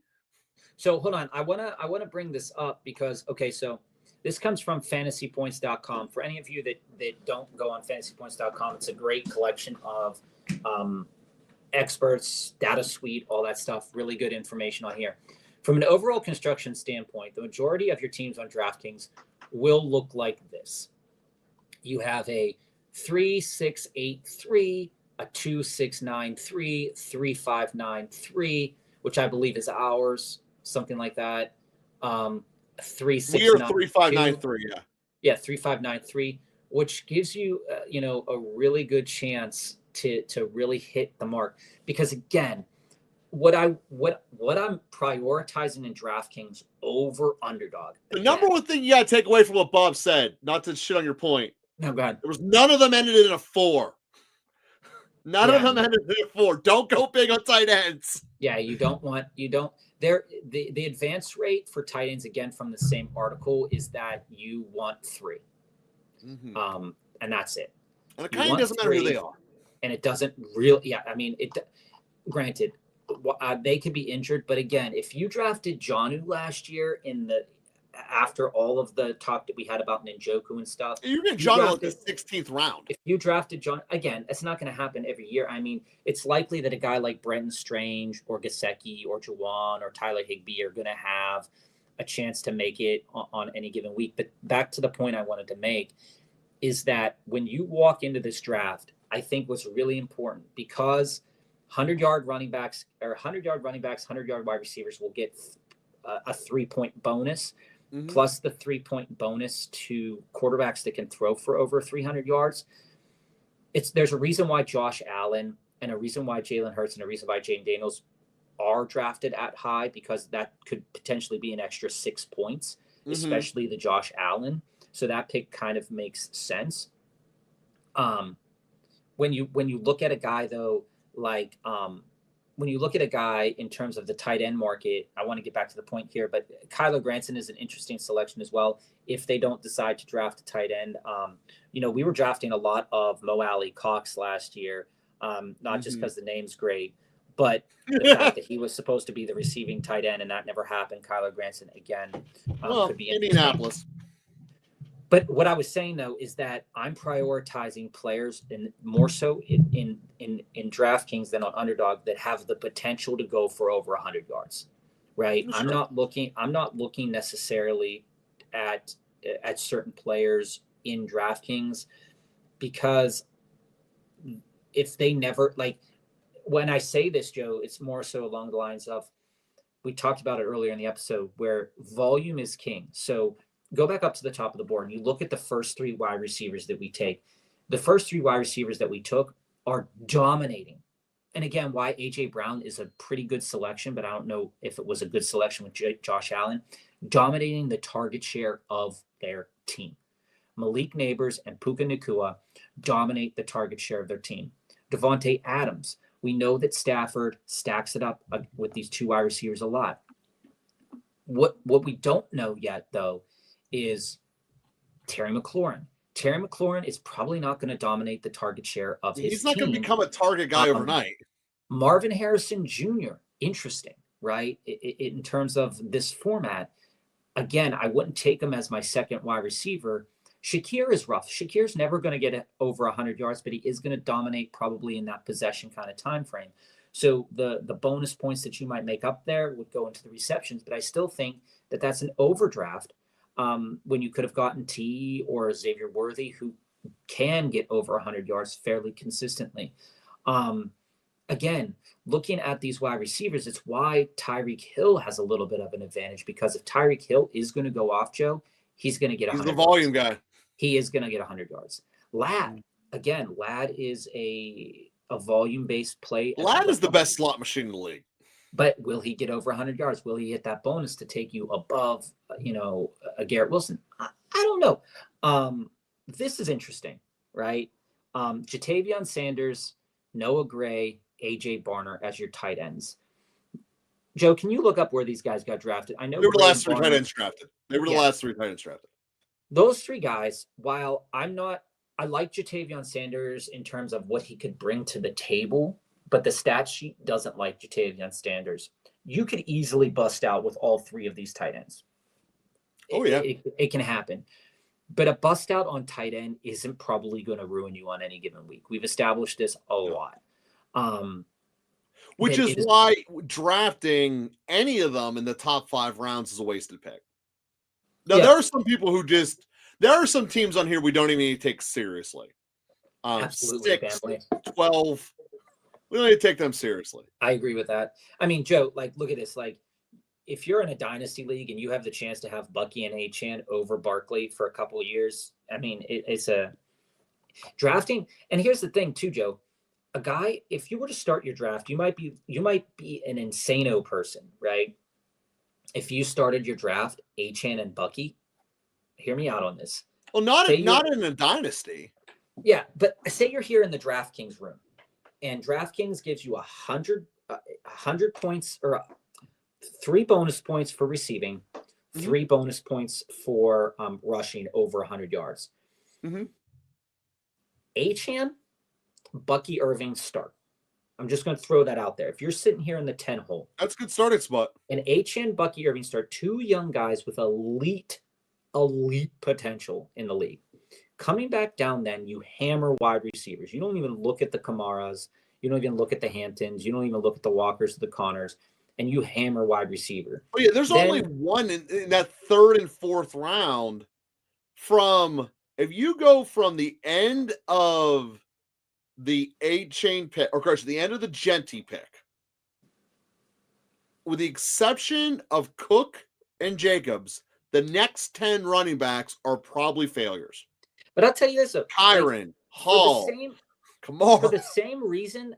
So hold on, I wanna bring this up because so this comes from fantasypoints.com. For any of you that don't go on fantasypoints.com, it's a great collection of experts, data suite, all that stuff. Really good information on here. From an overall construction standpoint, the majority of your teams on DraftKings will look like this. You have a 3-6-8-3. A 2-6-9-3, 3-5-9-3, which I believe is ours, something like that. 3-6. We are 3-5-9-3, yeah. Yeah, 3-5-9-3, which gives you a really good chance to really hit the mark. Because again, what I'm prioritizing in DraftKings over Underdog. The number one thing you got to take away from what Bob said, not to shit on your point. No, go ahead. There was none of them ended in a 4. None of them ended in a 4. Don't go big on tight ends. Yeah, the advance rate for tight ends, again, from the same article, is that you want 3. Mm-hmm. And that's it. And it kind of doesn't matter who they are. And it doesn't really, granted, they could be injured, but again, if you drafted Jonnu last year after all of the talk that we had about Njoku and stuff. You're getting Jonnu in the 16th round. If you drafted John, again, it's not going to happen every year. I mean, it's likely that a guy like Brenton Strange or Gesicki or Juwan or Tyler Higbee are going to have a chance to make it on any given week. But back to the point I wanted to make is that when you walk into this draft, I think what's really important, because 100-yard running backs, 100-yard wide receivers will get a 3-point bonus, plus the 3-point bonus to quarterbacks that can throw for over 300 yards. There's a reason why Josh Allen and a reason why Jalen Hurts and a reason why Jaden Daniels are drafted at high, because that could potentially be an extra 6 points, especially the Josh Allen. So that pick kind of makes sense. When you look at a guy though, like when you look at a guy in terms of the tight end market, I want to get back to the point here, but Kyler Granson is an interesting selection as well. If they don't decide to draft a tight end, we were drafting a lot of Mo Alley Cox last year, not just because the name's great, but the fact that he was supposed to be the receiving tight end and that never happened. Kyler Granson again could be Indianapolis. But what I was saying though is that I'm prioritizing players more so in DraftKings than on Underdog that have the potential to go for over 100 yards, right? Sure. I'm not looking necessarily at certain players in DraftKings, because if they never, like, when I say this, Joe, it's more so along the lines of, we talked about it earlier in the episode, where volume is king. So go back up to the top of the board and you look at the first 3 wide receivers that we take. The first 3 wide receivers that we took are dominating. And again, why A.J. Brown is a pretty good selection, but I don't know if it was a good selection with Josh Allen, dominating the target share of their team. Malik Neighbors and Puka Nacua dominate the target share of their team. Devontae Adams, we know that Stafford stacks it up with these 2 wide receivers a lot. What we don't know yet, though, is Terry McLaurin. Terry McLaurin is probably not going to dominate the target share of his team. He's not going to become a target guy overnight. Marvin Harrison Jr., interesting, right? In terms of this format, again, I wouldn't take him as my second wide receiver. Shakir is rough. Shakir's never going to get over 100 yards, but he is going to dominate probably in that possession kind of time frame. So the bonus points that you might make up there would go into the receptions, but I still think that that's an overdraft when you could have gotten T or Xavier Worthy, who can get over 100 yards fairly consistently. Again, looking at these wide receivers, it's why Tyreek Hill has a little bit of an advantage, because if Tyreek Hill is going to go off, Joe, he's going to get 100 yards. He's the volume guy. He is going to get 100 yards. Ladd is a volume-based play. Ladd is the best slot machine in the league. But will he get over 100 yards? Will he hit that bonus to take you above, a Garrett Wilson? I don't know. This is interesting, right? Jatavion Sanders, Noah Gray, A.J. Barner as your tight ends. Joe, can you look up where these guys got drafted? I know they were the last 3 tight ends drafted. Those 3 guys, while I like Jatavion Sanders in terms of what he could bring to the table, but the stat sheet doesn't like Jatavion Sanders. You could easily bust out with all 3 of these tight ends. It can happen. But a bust out on tight end isn't probably going to ruin you on any given week. We've established this a lot. Which is why drafting any of them in the top 5 rounds is a wasted pick. Now, there are some people who there are some teams on here we don't even need to take seriously. Absolutely, 6, 12. We don't need to take them seriously. I agree with that. I mean, Joe, look at this. If you're in a dynasty league and you have the chance to have Bucky and Achane over Barkley for a couple of years, I mean, it's a drafting. And here's the thing too, Joe, a guy, if you were to start your draft, you might be an insano person, right? If you started your draft, Achane and Bucky, hear me out on this. Well, not in a dynasty. Yeah. But say you're here in the DraftKings room, and DraftKings gives you 100 points, or 3 bonus points for receiving, 3 bonus points for rushing over 100 yards. Achane, Bucky Irving start. I'm just going to throw that out there. If you're sitting here in the 10 hole, that's a good starting spot. And Achane, Bucky Irving start, 2 young guys with elite potential in the league. Coming back down, then you hammer wide receivers. You don't even look at the Kamaras. You don't even look at the Hamptons. You don't even look at the Walkers, the Connors, and you hammer wide receiver. Oh yeah, there's only one in that 3rd and 4th round. If you go from the end of the 8-chain pick, or gosh, the end of the Genty pick, with the exception of Cook and Jacobs, the next 10 running backs are probably failures. But I'll tell you this, Kyron, Hall, Kamar. For the same reason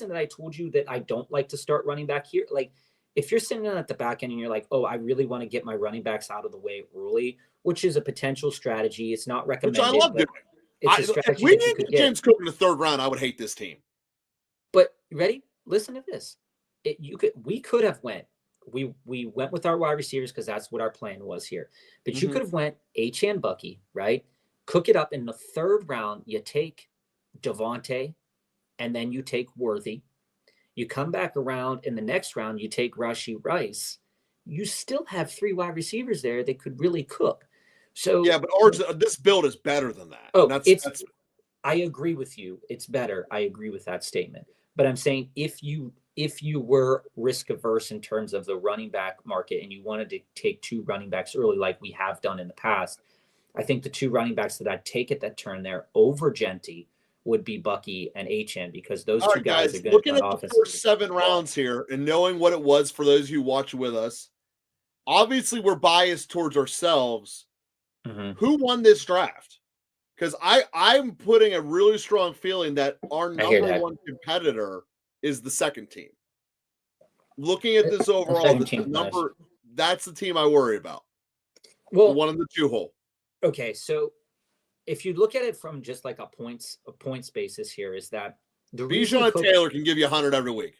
that I told you that I don't like to start running back here, like if you're sitting at the back end and you're like, oh, I really want to get my running backs out of the way early, which is a potential strategy. It's not recommended. Which I love doing. If we need James Cook in the 3rd round, I would hate this team. But ready? Listen to this. We could have went. We went with our wide receivers because that's what our plan was here. But you could have went Achane Bucky, right? Cook it up in the 3rd round. You take Devontae, and then you take Worthy. You come back around in the next round, you take Rashee Rice. You still have 3 wide receivers there that could really cook. So yeah, but this build is better than that. Oh, that's I agree with you. It's better. I agree with that statement. But I'm saying if you were risk averse in terms of the running back market and you wanted to take 2 running backs early, like we have done in the past, I think the 2 running backs that I'd take at that turn there over Genty would be Bucky and Achane, because those two guys are going looking at the first 7 rounds here and knowing what it was for those who watch with us. Obviously, we're biased towards ourselves. Who won this draft? Because I'm putting a really strong feeling that our number 1 competitor is the 2nd team. Looking at this overall, that's the team I worry about. Well, the one in the 2 hole. Okay, so if you look at it from just like a points basis here, is that the reason Bijan Taylor can give you 100 every week.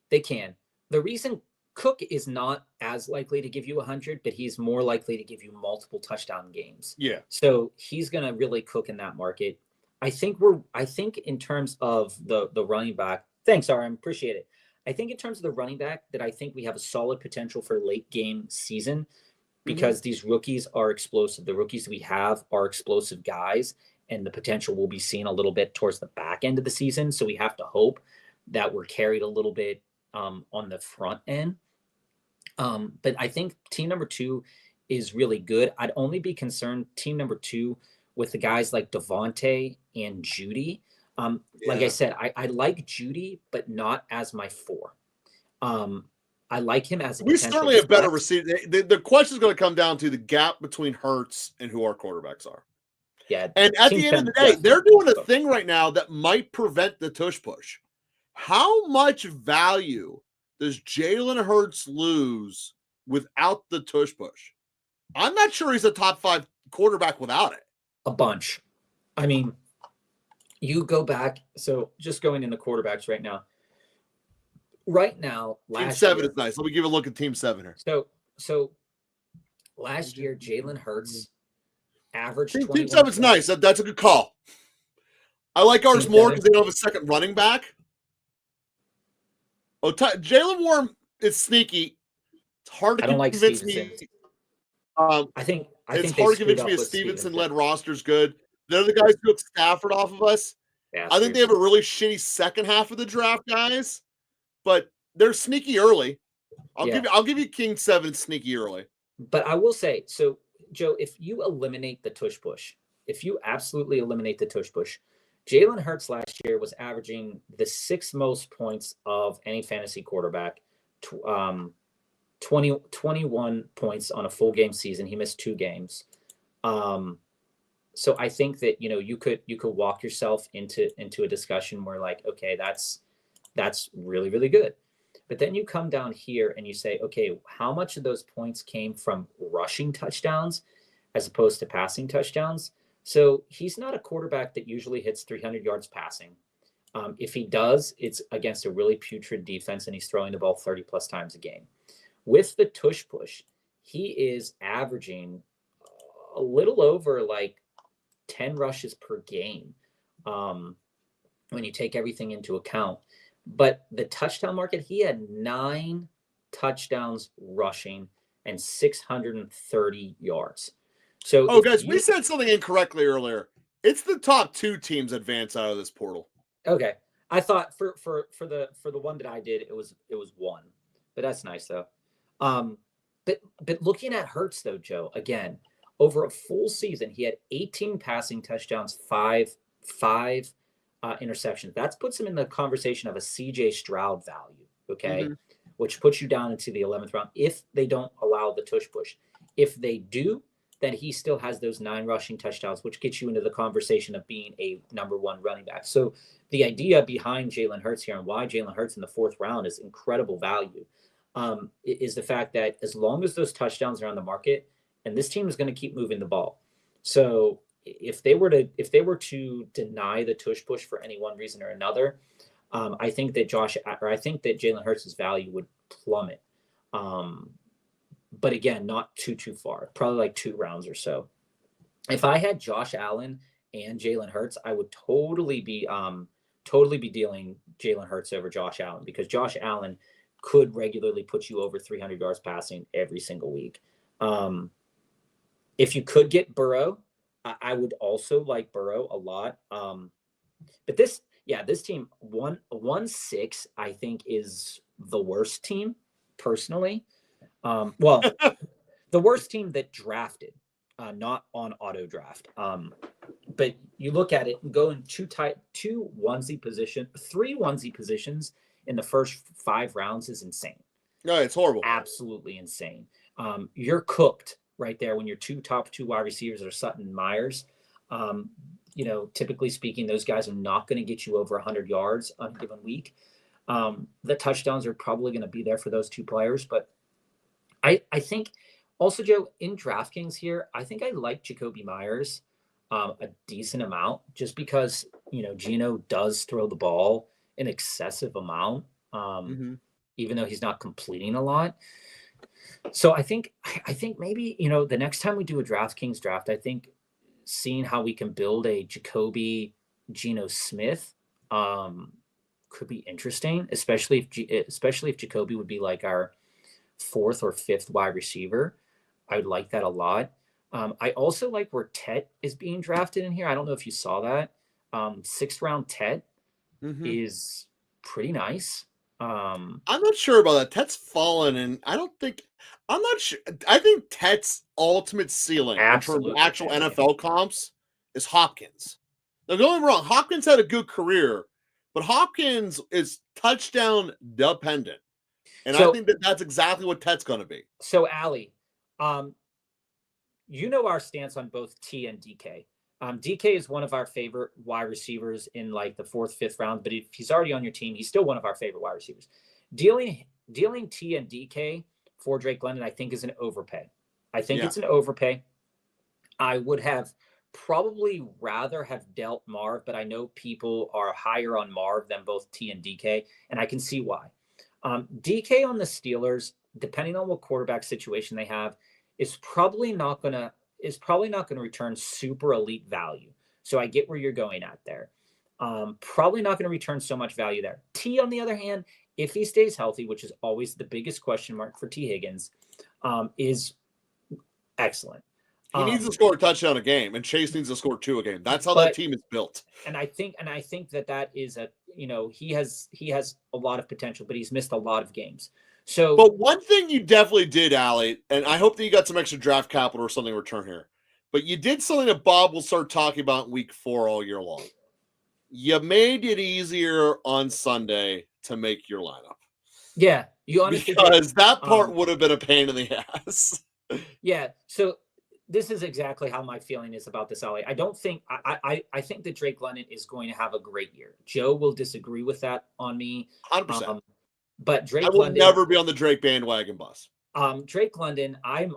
They can. The reason Cook is not as likely to give you 100, but he's more likely to give you multiple touchdown games. Yeah. So he's going to really cook in that market. I think in terms of the running back, thanks, RM, appreciate it. I think in terms of the running back that I think we have a solid potential for late game season, because these rookies are explosive. The rookies we have are explosive guys, and the potential will be seen a little bit towards the back end of the season. So we have to hope that we're carried a little bit on the front end. But I think team number 2 is really good. I'd only be concerned team number 2 with the guys like Devontae and Judy. Like I said, I like Judy, but not as my 4. I like him as a we certainly have better receiver. The question is going to come down to the gap between Hurts and who our quarterbacks are. Yeah. And at the end of the day, they're doing a thing right now that might prevent the tush push. How much value does Jalen Hurts lose without the tush push? I'm not sure he's a top 5 quarterback without it. A bunch. I mean, you go back. So just going in the quarterbacks right now. Right now, Team 7 is nice. Let me give a look at Team 7 here. So last year, Jalen Hurts averaged. Team 7 is nice. That's a good call. I like ours more because they don't have a second running back. Oh, Jalen Warren is sneaky. It's hard to convince me. I think it's hard to convince me a Stevenson-led roster's good. They're the guys who took Stafford off of us. Yeah, I think they have a really shitty second half of the draft, guys. But they're sneaky early. I'll give you King 7 sneaky early. But I will say, so Joe, if you eliminate the tush push, if you absolutely eliminate the tush push, Jalen Hurts last year was averaging the 6th most points of any fantasy quarterback, 21 points on a full game season. He missed 2 games. So I think that, you could walk yourself into a discussion where like, okay, that's really, really good. But then you come down here and you say, okay, how much of those points came from rushing touchdowns as opposed to passing touchdowns? So he's not a quarterback that usually hits 300 yards passing. If he does, it's against a really putrid defense and he's throwing the ball 30 plus times a game. With the tush push, he is averaging a little over like 10 rushes per game when you take everything into account. But the touchdown market, he had 9 touchdowns rushing and 630 yards. So, guys, we said something incorrectly earlier. It's the top 2 teams advance out of this portal. Okay, I thought for the one that I did, it was 1, but that's nice though. But looking at Hurts though, Joe, again, over a full season, he had 18 passing touchdowns, 5 interceptions. That puts him in the conversation of a CJ Stroud value, okay? Mm-hmm. Which puts you down into the 11th round if they don't allow the tush push. If they do, then he still has those 9 rushing touchdowns, which gets you into the conversation of being a number 1 running back. So the idea behind Jalen Hurts here and why Jalen Hurts in the 4th round is incredible value is the fact that as long as those touchdowns are on the market, and this team is going to keep moving the ball. So if they were to deny the tush push for any one reason or another, I think that Jalen Hurts' value would plummet. But again, not too far, probably like 2 rounds or so. If I had Josh Allen and Jalen Hurts, I would totally be dealing Jalen Hurts over Josh Allen, because Josh Allen could regularly put you over 300 yards passing every single week. If you could get Burrow, I would also like Burrow a lot. But this team 1-6, I think, is the worst team personally. Well, the worst team that drafted, not on auto draft. But you look at it and go in 3 onesie positions in the first 5 rounds is insane. No, it's horrible. Absolutely insane. You're cooked right there when your top two wide receivers are Sutton and Myers. Typically speaking, those guys are not going to get you over 100 yards on a given week. The touchdowns are probably going to be there for those 2 players, but I think also, Joe, in DraftKings here, I think I like Jacoby Myers a decent amount, just because, Geno does throw the ball an excessive amount, even though he's not completing a lot. So I think maybe, the next time we do a DraftKings draft, I think seeing how we can build a Jacoby Geno Smith could be interesting, especially if Jacoby would be like our 4th or 5th wide receiver. I would like that a lot. I also like where Tet is being drafted in here. I don't know if you saw that. 6th round Tet is pretty nice. I'm not sure about that. Tet's fallen, and I'm not sure. I think Tet's ultimate ceiling in terms of actual NFL comps is Hopkins. Now, don't get me wrong, Hopkins had a good career, but Hopkins is touchdown dependent. And I think that's exactly what Tet's going to be. So, Allie, our stance on both T and DK. DK is one of our favorite wide receivers in like the 4th, 5th round, but if he's already on your team, he's still one of our favorite wide receivers. Dealing T and DK for Drake London, I think, is an overpay. I think it's an overpay. I would have probably rather have dealt Marv, but I know people are higher on Marv than both T and DK, and I can see why. DK on the Steelers, depending on what quarterback situation they have, is probably not going to return super elite value. So I get where you're going at there. Probably not going to return so much value there. T, on the other hand, if he stays healthy, which is always the biggest question mark for T Higgins, is excellent. He needs to score a touchdown a game, and Chase needs to score 2 a game. That's how that team is built. And I think that is he has a lot of potential, but he's missed a lot of games. So, but one thing you definitely did, Allie, and I hope that you got some extra draft capital or something in return here, but you did something that Bob will start talking about in week 4 all year long. You made it easier on Sunday to make your lineup. Yeah, you honestly because that part would have been a pain in the ass. Yeah, so this is exactly how my feeling is about this, Allie. I think that Drake London is going to have a great year. Joe will disagree with that on me. 100%. But Drake London, I will never be on the Drake bandwagon bus. Drake London, I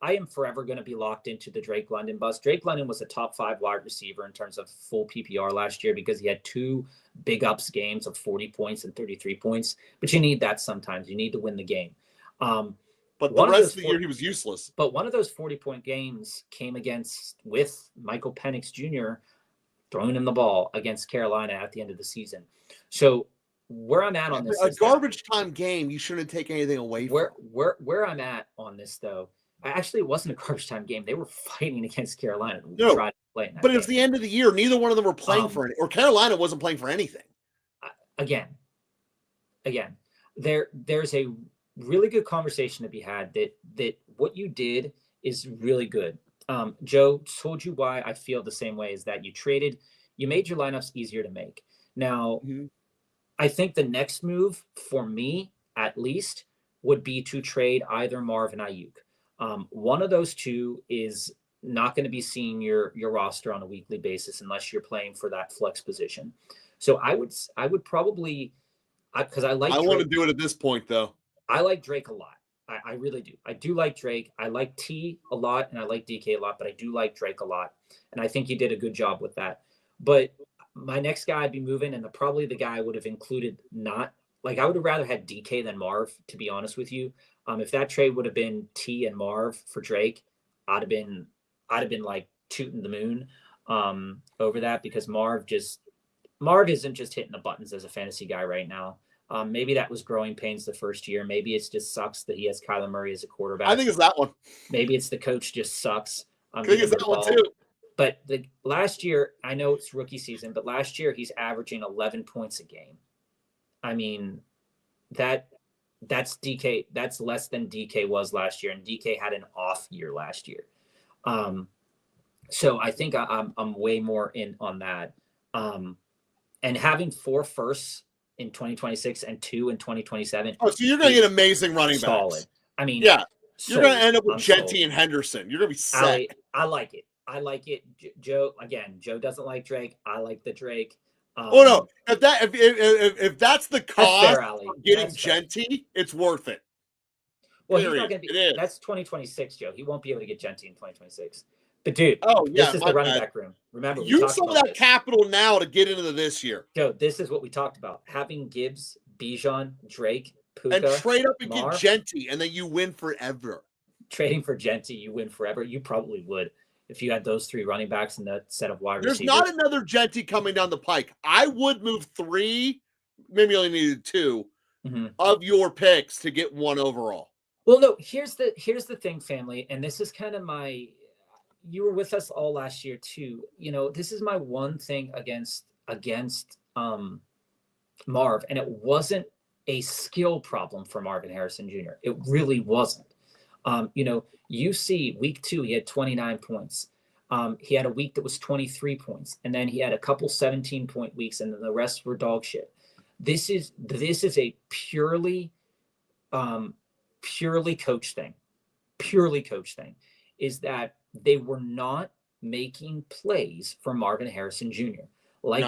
am forever going to be locked into the Drake London bus. Drake London was a top 5 wide receiver in terms of full PPR last year because he had 2 big ups games of 40 points and 33 points. But you need that sometimes. You need to win the game. But the rest of the year, he was useless. But one of those 40-point games came with Michael Penix Jr. throwing him the ball against Carolina at the end of the season. So where I'm at on this, a garbage time game, you shouldn't take anything away from. Where I'm at on this, though, actually, it wasn't a garbage time game. They were fighting against Carolina. No, but it's the end of the year. Neither one of them were playing for it, or Carolina wasn't playing for anything. Again, there's a really good conversation to be had that what you did is really good. Joe told you why I feel the same way, is that you traded You made your lineups easier to make. Now, Mm-hmm. I think the next move for me, at least, would be to trade either Marv and Ayuk. One of those two is not going to be seeing your roster on a weekly basis unless you're playing for that flex position. So I would probably, because I like I want to Drake. do it at this point though. I like Drake a lot. I really do. I do like Drake. I like T a lot and I like DK a lot, but I do like Drake a lot. And I think you did a good job with that. But my next guy I'd be moving, and probably the guy I would have included, not like, I would have rather had DK than Marv, to be honest with you. If that trade would have been T and Marv for Drake, I'd have been like tooting the moon over that, because Marv isn't just hitting the buttons as a fantasy guy right now. Maybe that was growing pains the first year. Maybe it's just sucks that he has Kyler Murray as a quarterback. I think it's that one. Maybe it's the coach just sucks. I think it's that one too. But the last year, I know it's rookie season, but last year he's averaging 11 points a game. I mean, that's DK. That's less than DK was last year, and DK had an off year last year. So I think I'm way more in on that. And having 4 firsts in 2026 and 2 in 2027. Oh, so you're going to get amazing running solid. backs. I mean, yeah, you're going to end up with Genty sold. and Henderson. You're going to be set. I like it. I like it. Joe doesn't like Drake. I like the Drake. Oh no! If that's the cost of getting that's Genty, it's worth it. Well, he's not going to be. That's 2026, Joe. He won't be able to get Genty in 2026. But dude, this is the running back room. Remember, use some of that capital now to get into this year. Joe, this is what we talked about: having Gibbs, Bijan, Drake, Puka, and trade up and get Genty, and then you win forever. Trading for Genty, you win forever. You probably would if you had those 3 running backs and that set of wide receivers. There's not another Genty coming down the pike. I would move 3, maybe only needed 2 of your picks to get 1 overall. Well, no. Here's the thing, family, and this is kind of my. You were with us all last year too. You know, this is my one thing against Marv, and it wasn't a skill problem for Marvin Harrison Jr. It really wasn't. You know, you see week 2, he had 29 points. He had a week that was 23 points, and then he had a couple 17-point weeks, and then the rest were dog shit. This is a purely coach thing. Purely coach thing is that they were not making plays for Marvin Harrison Jr.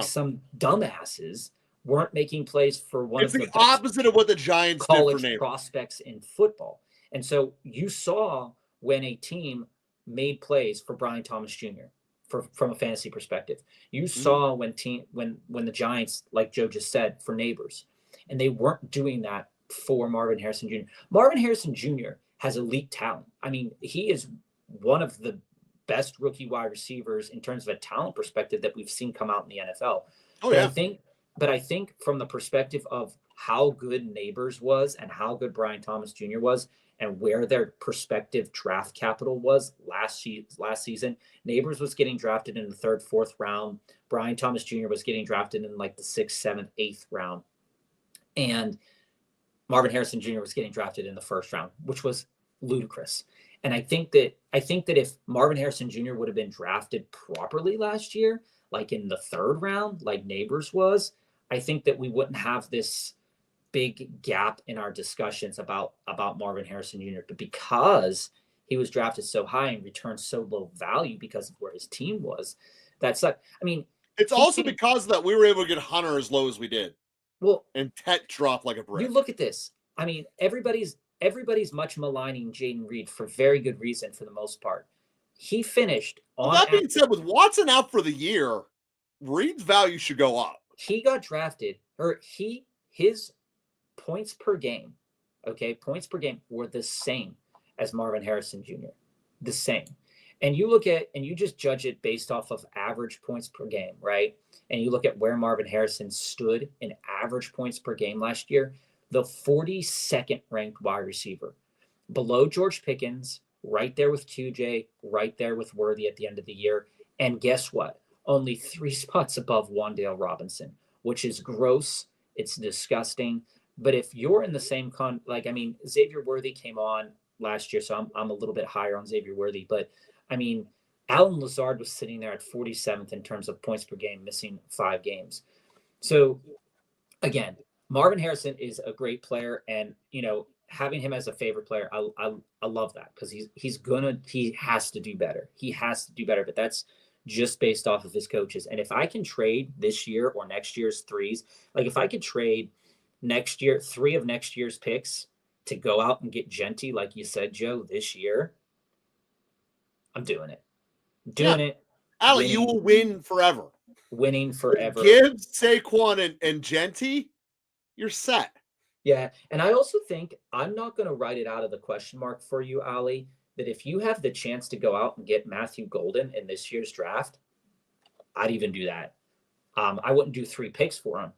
Some dumbasses weren't making plays for one of the opposite of what the Giants college did for prospects in football. And so you saw when a team made plays for Brian Thomas Jr. from a fantasy perspective. You saw when the Giants, like Joe just said, for Neighbors, and they weren't doing that for Marvin Harrison Jr. Marvin Harrison Jr. has elite talent. I mean, he is one of the best rookie wide receivers in terms of a talent perspective that we've seen come out in the NFL. Oh, yeah. But I think from the perspective of how good Neighbors was and how good Brian Thomas Jr. was and where their prospective draft capital was last season, Neighbors was getting drafted in the 3rd, 4th round. Brian Thomas Jr. was getting drafted in like the 6th, 7th, 8th round. And Marvin Harrison Jr. was getting drafted in the 1st round, which was ludicrous. And I think that if Marvin Harrison Jr. would have been drafted properly last year, like in the 3rd round, like Neighbors was, I think that we wouldn't have this big gap in our discussions about Marvin Harrison Jr. But because he was drafted so high and returned so low value because of where his team was, that sucked. I mean, it's also because of that we were able to get Hunter as low as we did. Well, and Tet dropped like a brick. You look at this. I mean, everybody's much maligning Jaden Reed for very good reason for the most part. He finished on. Well, that being said, with Watson out for the year, Reed's value should go up. He got drafted, or his points per game, points per game were the same as Marvin Harrison Jr. The same. And you just judge it based off of average points per game, right? And you look at where Marvin Harrison stood in average points per game last year, the 42nd ranked wide receiver, below George Pickens, right there with QJ, right there with Worthy at the end of the year. And guess what? Only 3 spots above Wan'Dale Robinson, which is gross. It's disgusting. But if you're in the same Xavier Worthy came on last year, so I'm a little bit higher on Xavier Worthy. But I mean, Alan Lazard was sitting there at 47th in terms of points per game, missing 5 games. So again, Marvin Harrison is a great player, and having him as a favorite player, I love that, because he has to do better. He has to do better, but that's just based off of his coaches. And if I can trade this year or next year's threes, like if I could trade next year 3 of next year's picks to go out and get Genty, like you said, Joe, this year, I'm doing it. Doing it. Allie, you will win forever. Winning forever. Gibbs, Saquon, and Genty, you're set. Yeah, and I also think I'm not going to write it out of the question mark for you, Ali, that if you have the chance to go out and get Matthew Golden in this year's draft, I'd even do that. I wouldn't do 3 picks for him,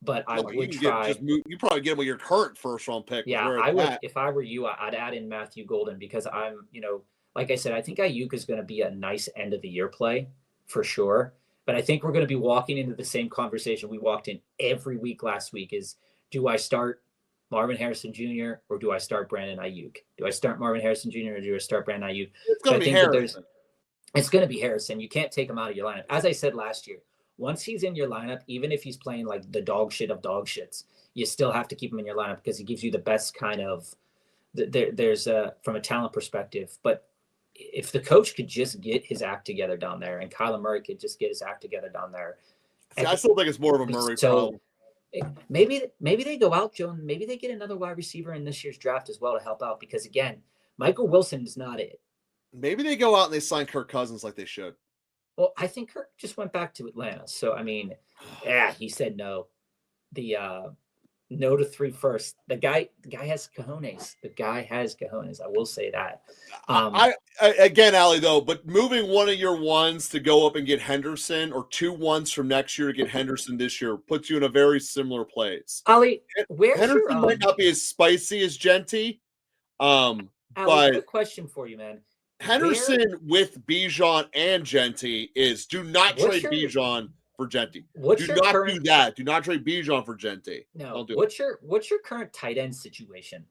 but I would try. You probably get him with your current first-round pick. Yeah, I would. If I were you, I'd add in Matthew Golden, because I'm, like I said, I think Ayuk is going to be a nice end-of-the-year play for sure. But I think we're going to be walking into the same conversation we walked in every week last week is, do I start Marvin Harrison Jr. or do I start Brandon Ayuk? Do I start Marvin Harrison Jr. or do I start Brandon Ayuk? It's going to be Harrison. It's going to be Harrison. You can't take him out of your lineup. As I said last year, once he's in your lineup, even if he's playing like the dog shit of dog shits, you still have to keep him in your lineup because he gives you the best kind of there's from a talent perspective. But if the coach could just get his act together down there, and Kyler Murray could just get his act together down there. See, I still think it's more of a Murray problem. Maybe they go out, Joe, and maybe they get another wide receiver in this year's draft as well to help out, because again, Michael Wilson is not it. Maybe they go out and they sign Kirk Cousins like they should. Well, I think Kirk just went back to Atlanta. So, I mean, he said no. The no to 3 first. The guy has cojones. The guy has cojones. I will say that. I again, Allie, though, but moving one of your ones to go up and get Henderson, or 2 ones from next year to get Henderson this year, puts you in a very similar place. Ali, where's Henderson might not be as spicy as Genty. Ali, but a question for you, man. Henderson with Bijan and Genty is, do not trade Bijan for Genty. Do not trade Bijan for Genty. No. What's your current tight end situation?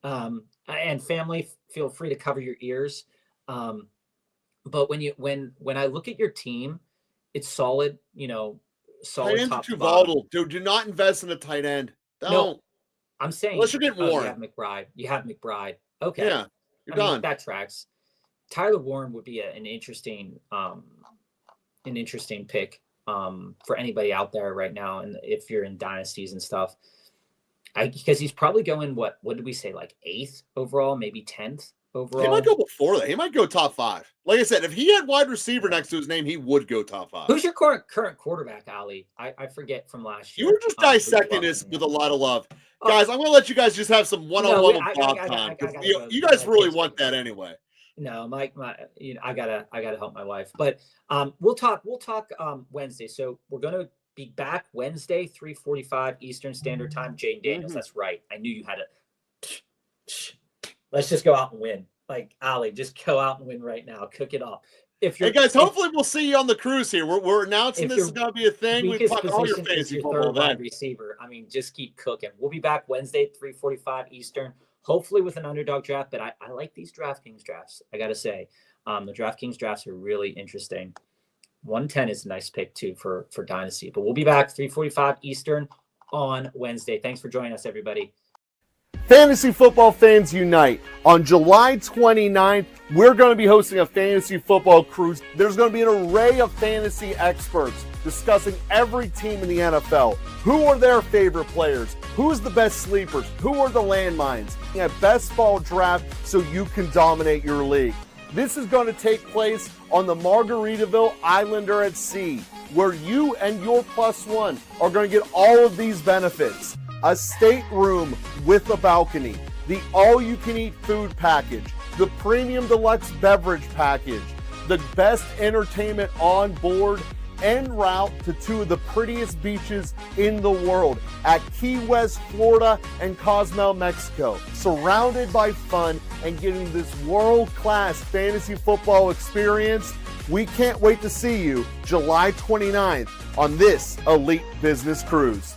And family, feel free to cover your ears. But when I look at your team, it's solid. Solid. Tight ends are too volatile. Dude, do not invest in a tight end. Don't. No, I'm saying unless you're getting Warren. You have McBride. Okay. Yeah, you're done. That tracks. Tyler Warren would be an interesting pick for anybody out there right now, and if you're in dynasties and stuff, because he's probably going what did we say, like 8th overall, maybe 10th overall. He might go before that. He might go top 5. Like I said, if he had wide receiver next to his name, he would go top 5. Who's your current quarterback, Ali? I forget from last year. You were just dissecting this with a lot of love. Guys, I'm going to let you guys just have some one-on-one with Bob time. You guys really want that anyway. No, Mike, I gotta help my wife. But we'll talk Wednesday. So we're gonna be back Wednesday, 3:45 Eastern Standard Time. Jane Daniels, that's right. I knew you had it. Let's just go out and win. Like Ali, just go out and win right now. Cook it up. Hey guys, hopefully we'll see you on the cruise here. We're announcing this is gonna be a thing. We talk all your fantasy football wide receiver. I mean, just keep cooking. We'll be back Wednesday, 3:45 Eastern. Hopefully with an underdog draft, but I like these DraftKings drafts. I got to say, the DraftKings drafts are really interesting. 110 is a nice pick too for Dynasty, but we'll be back 3:45 Eastern on Wednesday. Thanks for joining us, everybody. Fantasy football fans unite. On July 29th, we're going to be hosting a fantasy football cruise. There's going to be an array of fantasy experts discussing every team in the NFL. Who are their favorite players? Who's the best sleepers? Who are the landmines? A best ball draft so you can dominate your league. This is going to take place on the Margaritaville Islander at Sea, where you and your +1 are going to get all of these benefits. A stateroom with a balcony, the all-you-can-eat food package, the premium deluxe beverage package, the best entertainment on board, en route to 2 of the prettiest beaches in the world at Key West, Florida and Cozumel, Mexico. Surrounded by fun and getting this world-class fantasy football experience. We can't wait to see you July 29th on this elite business cruise.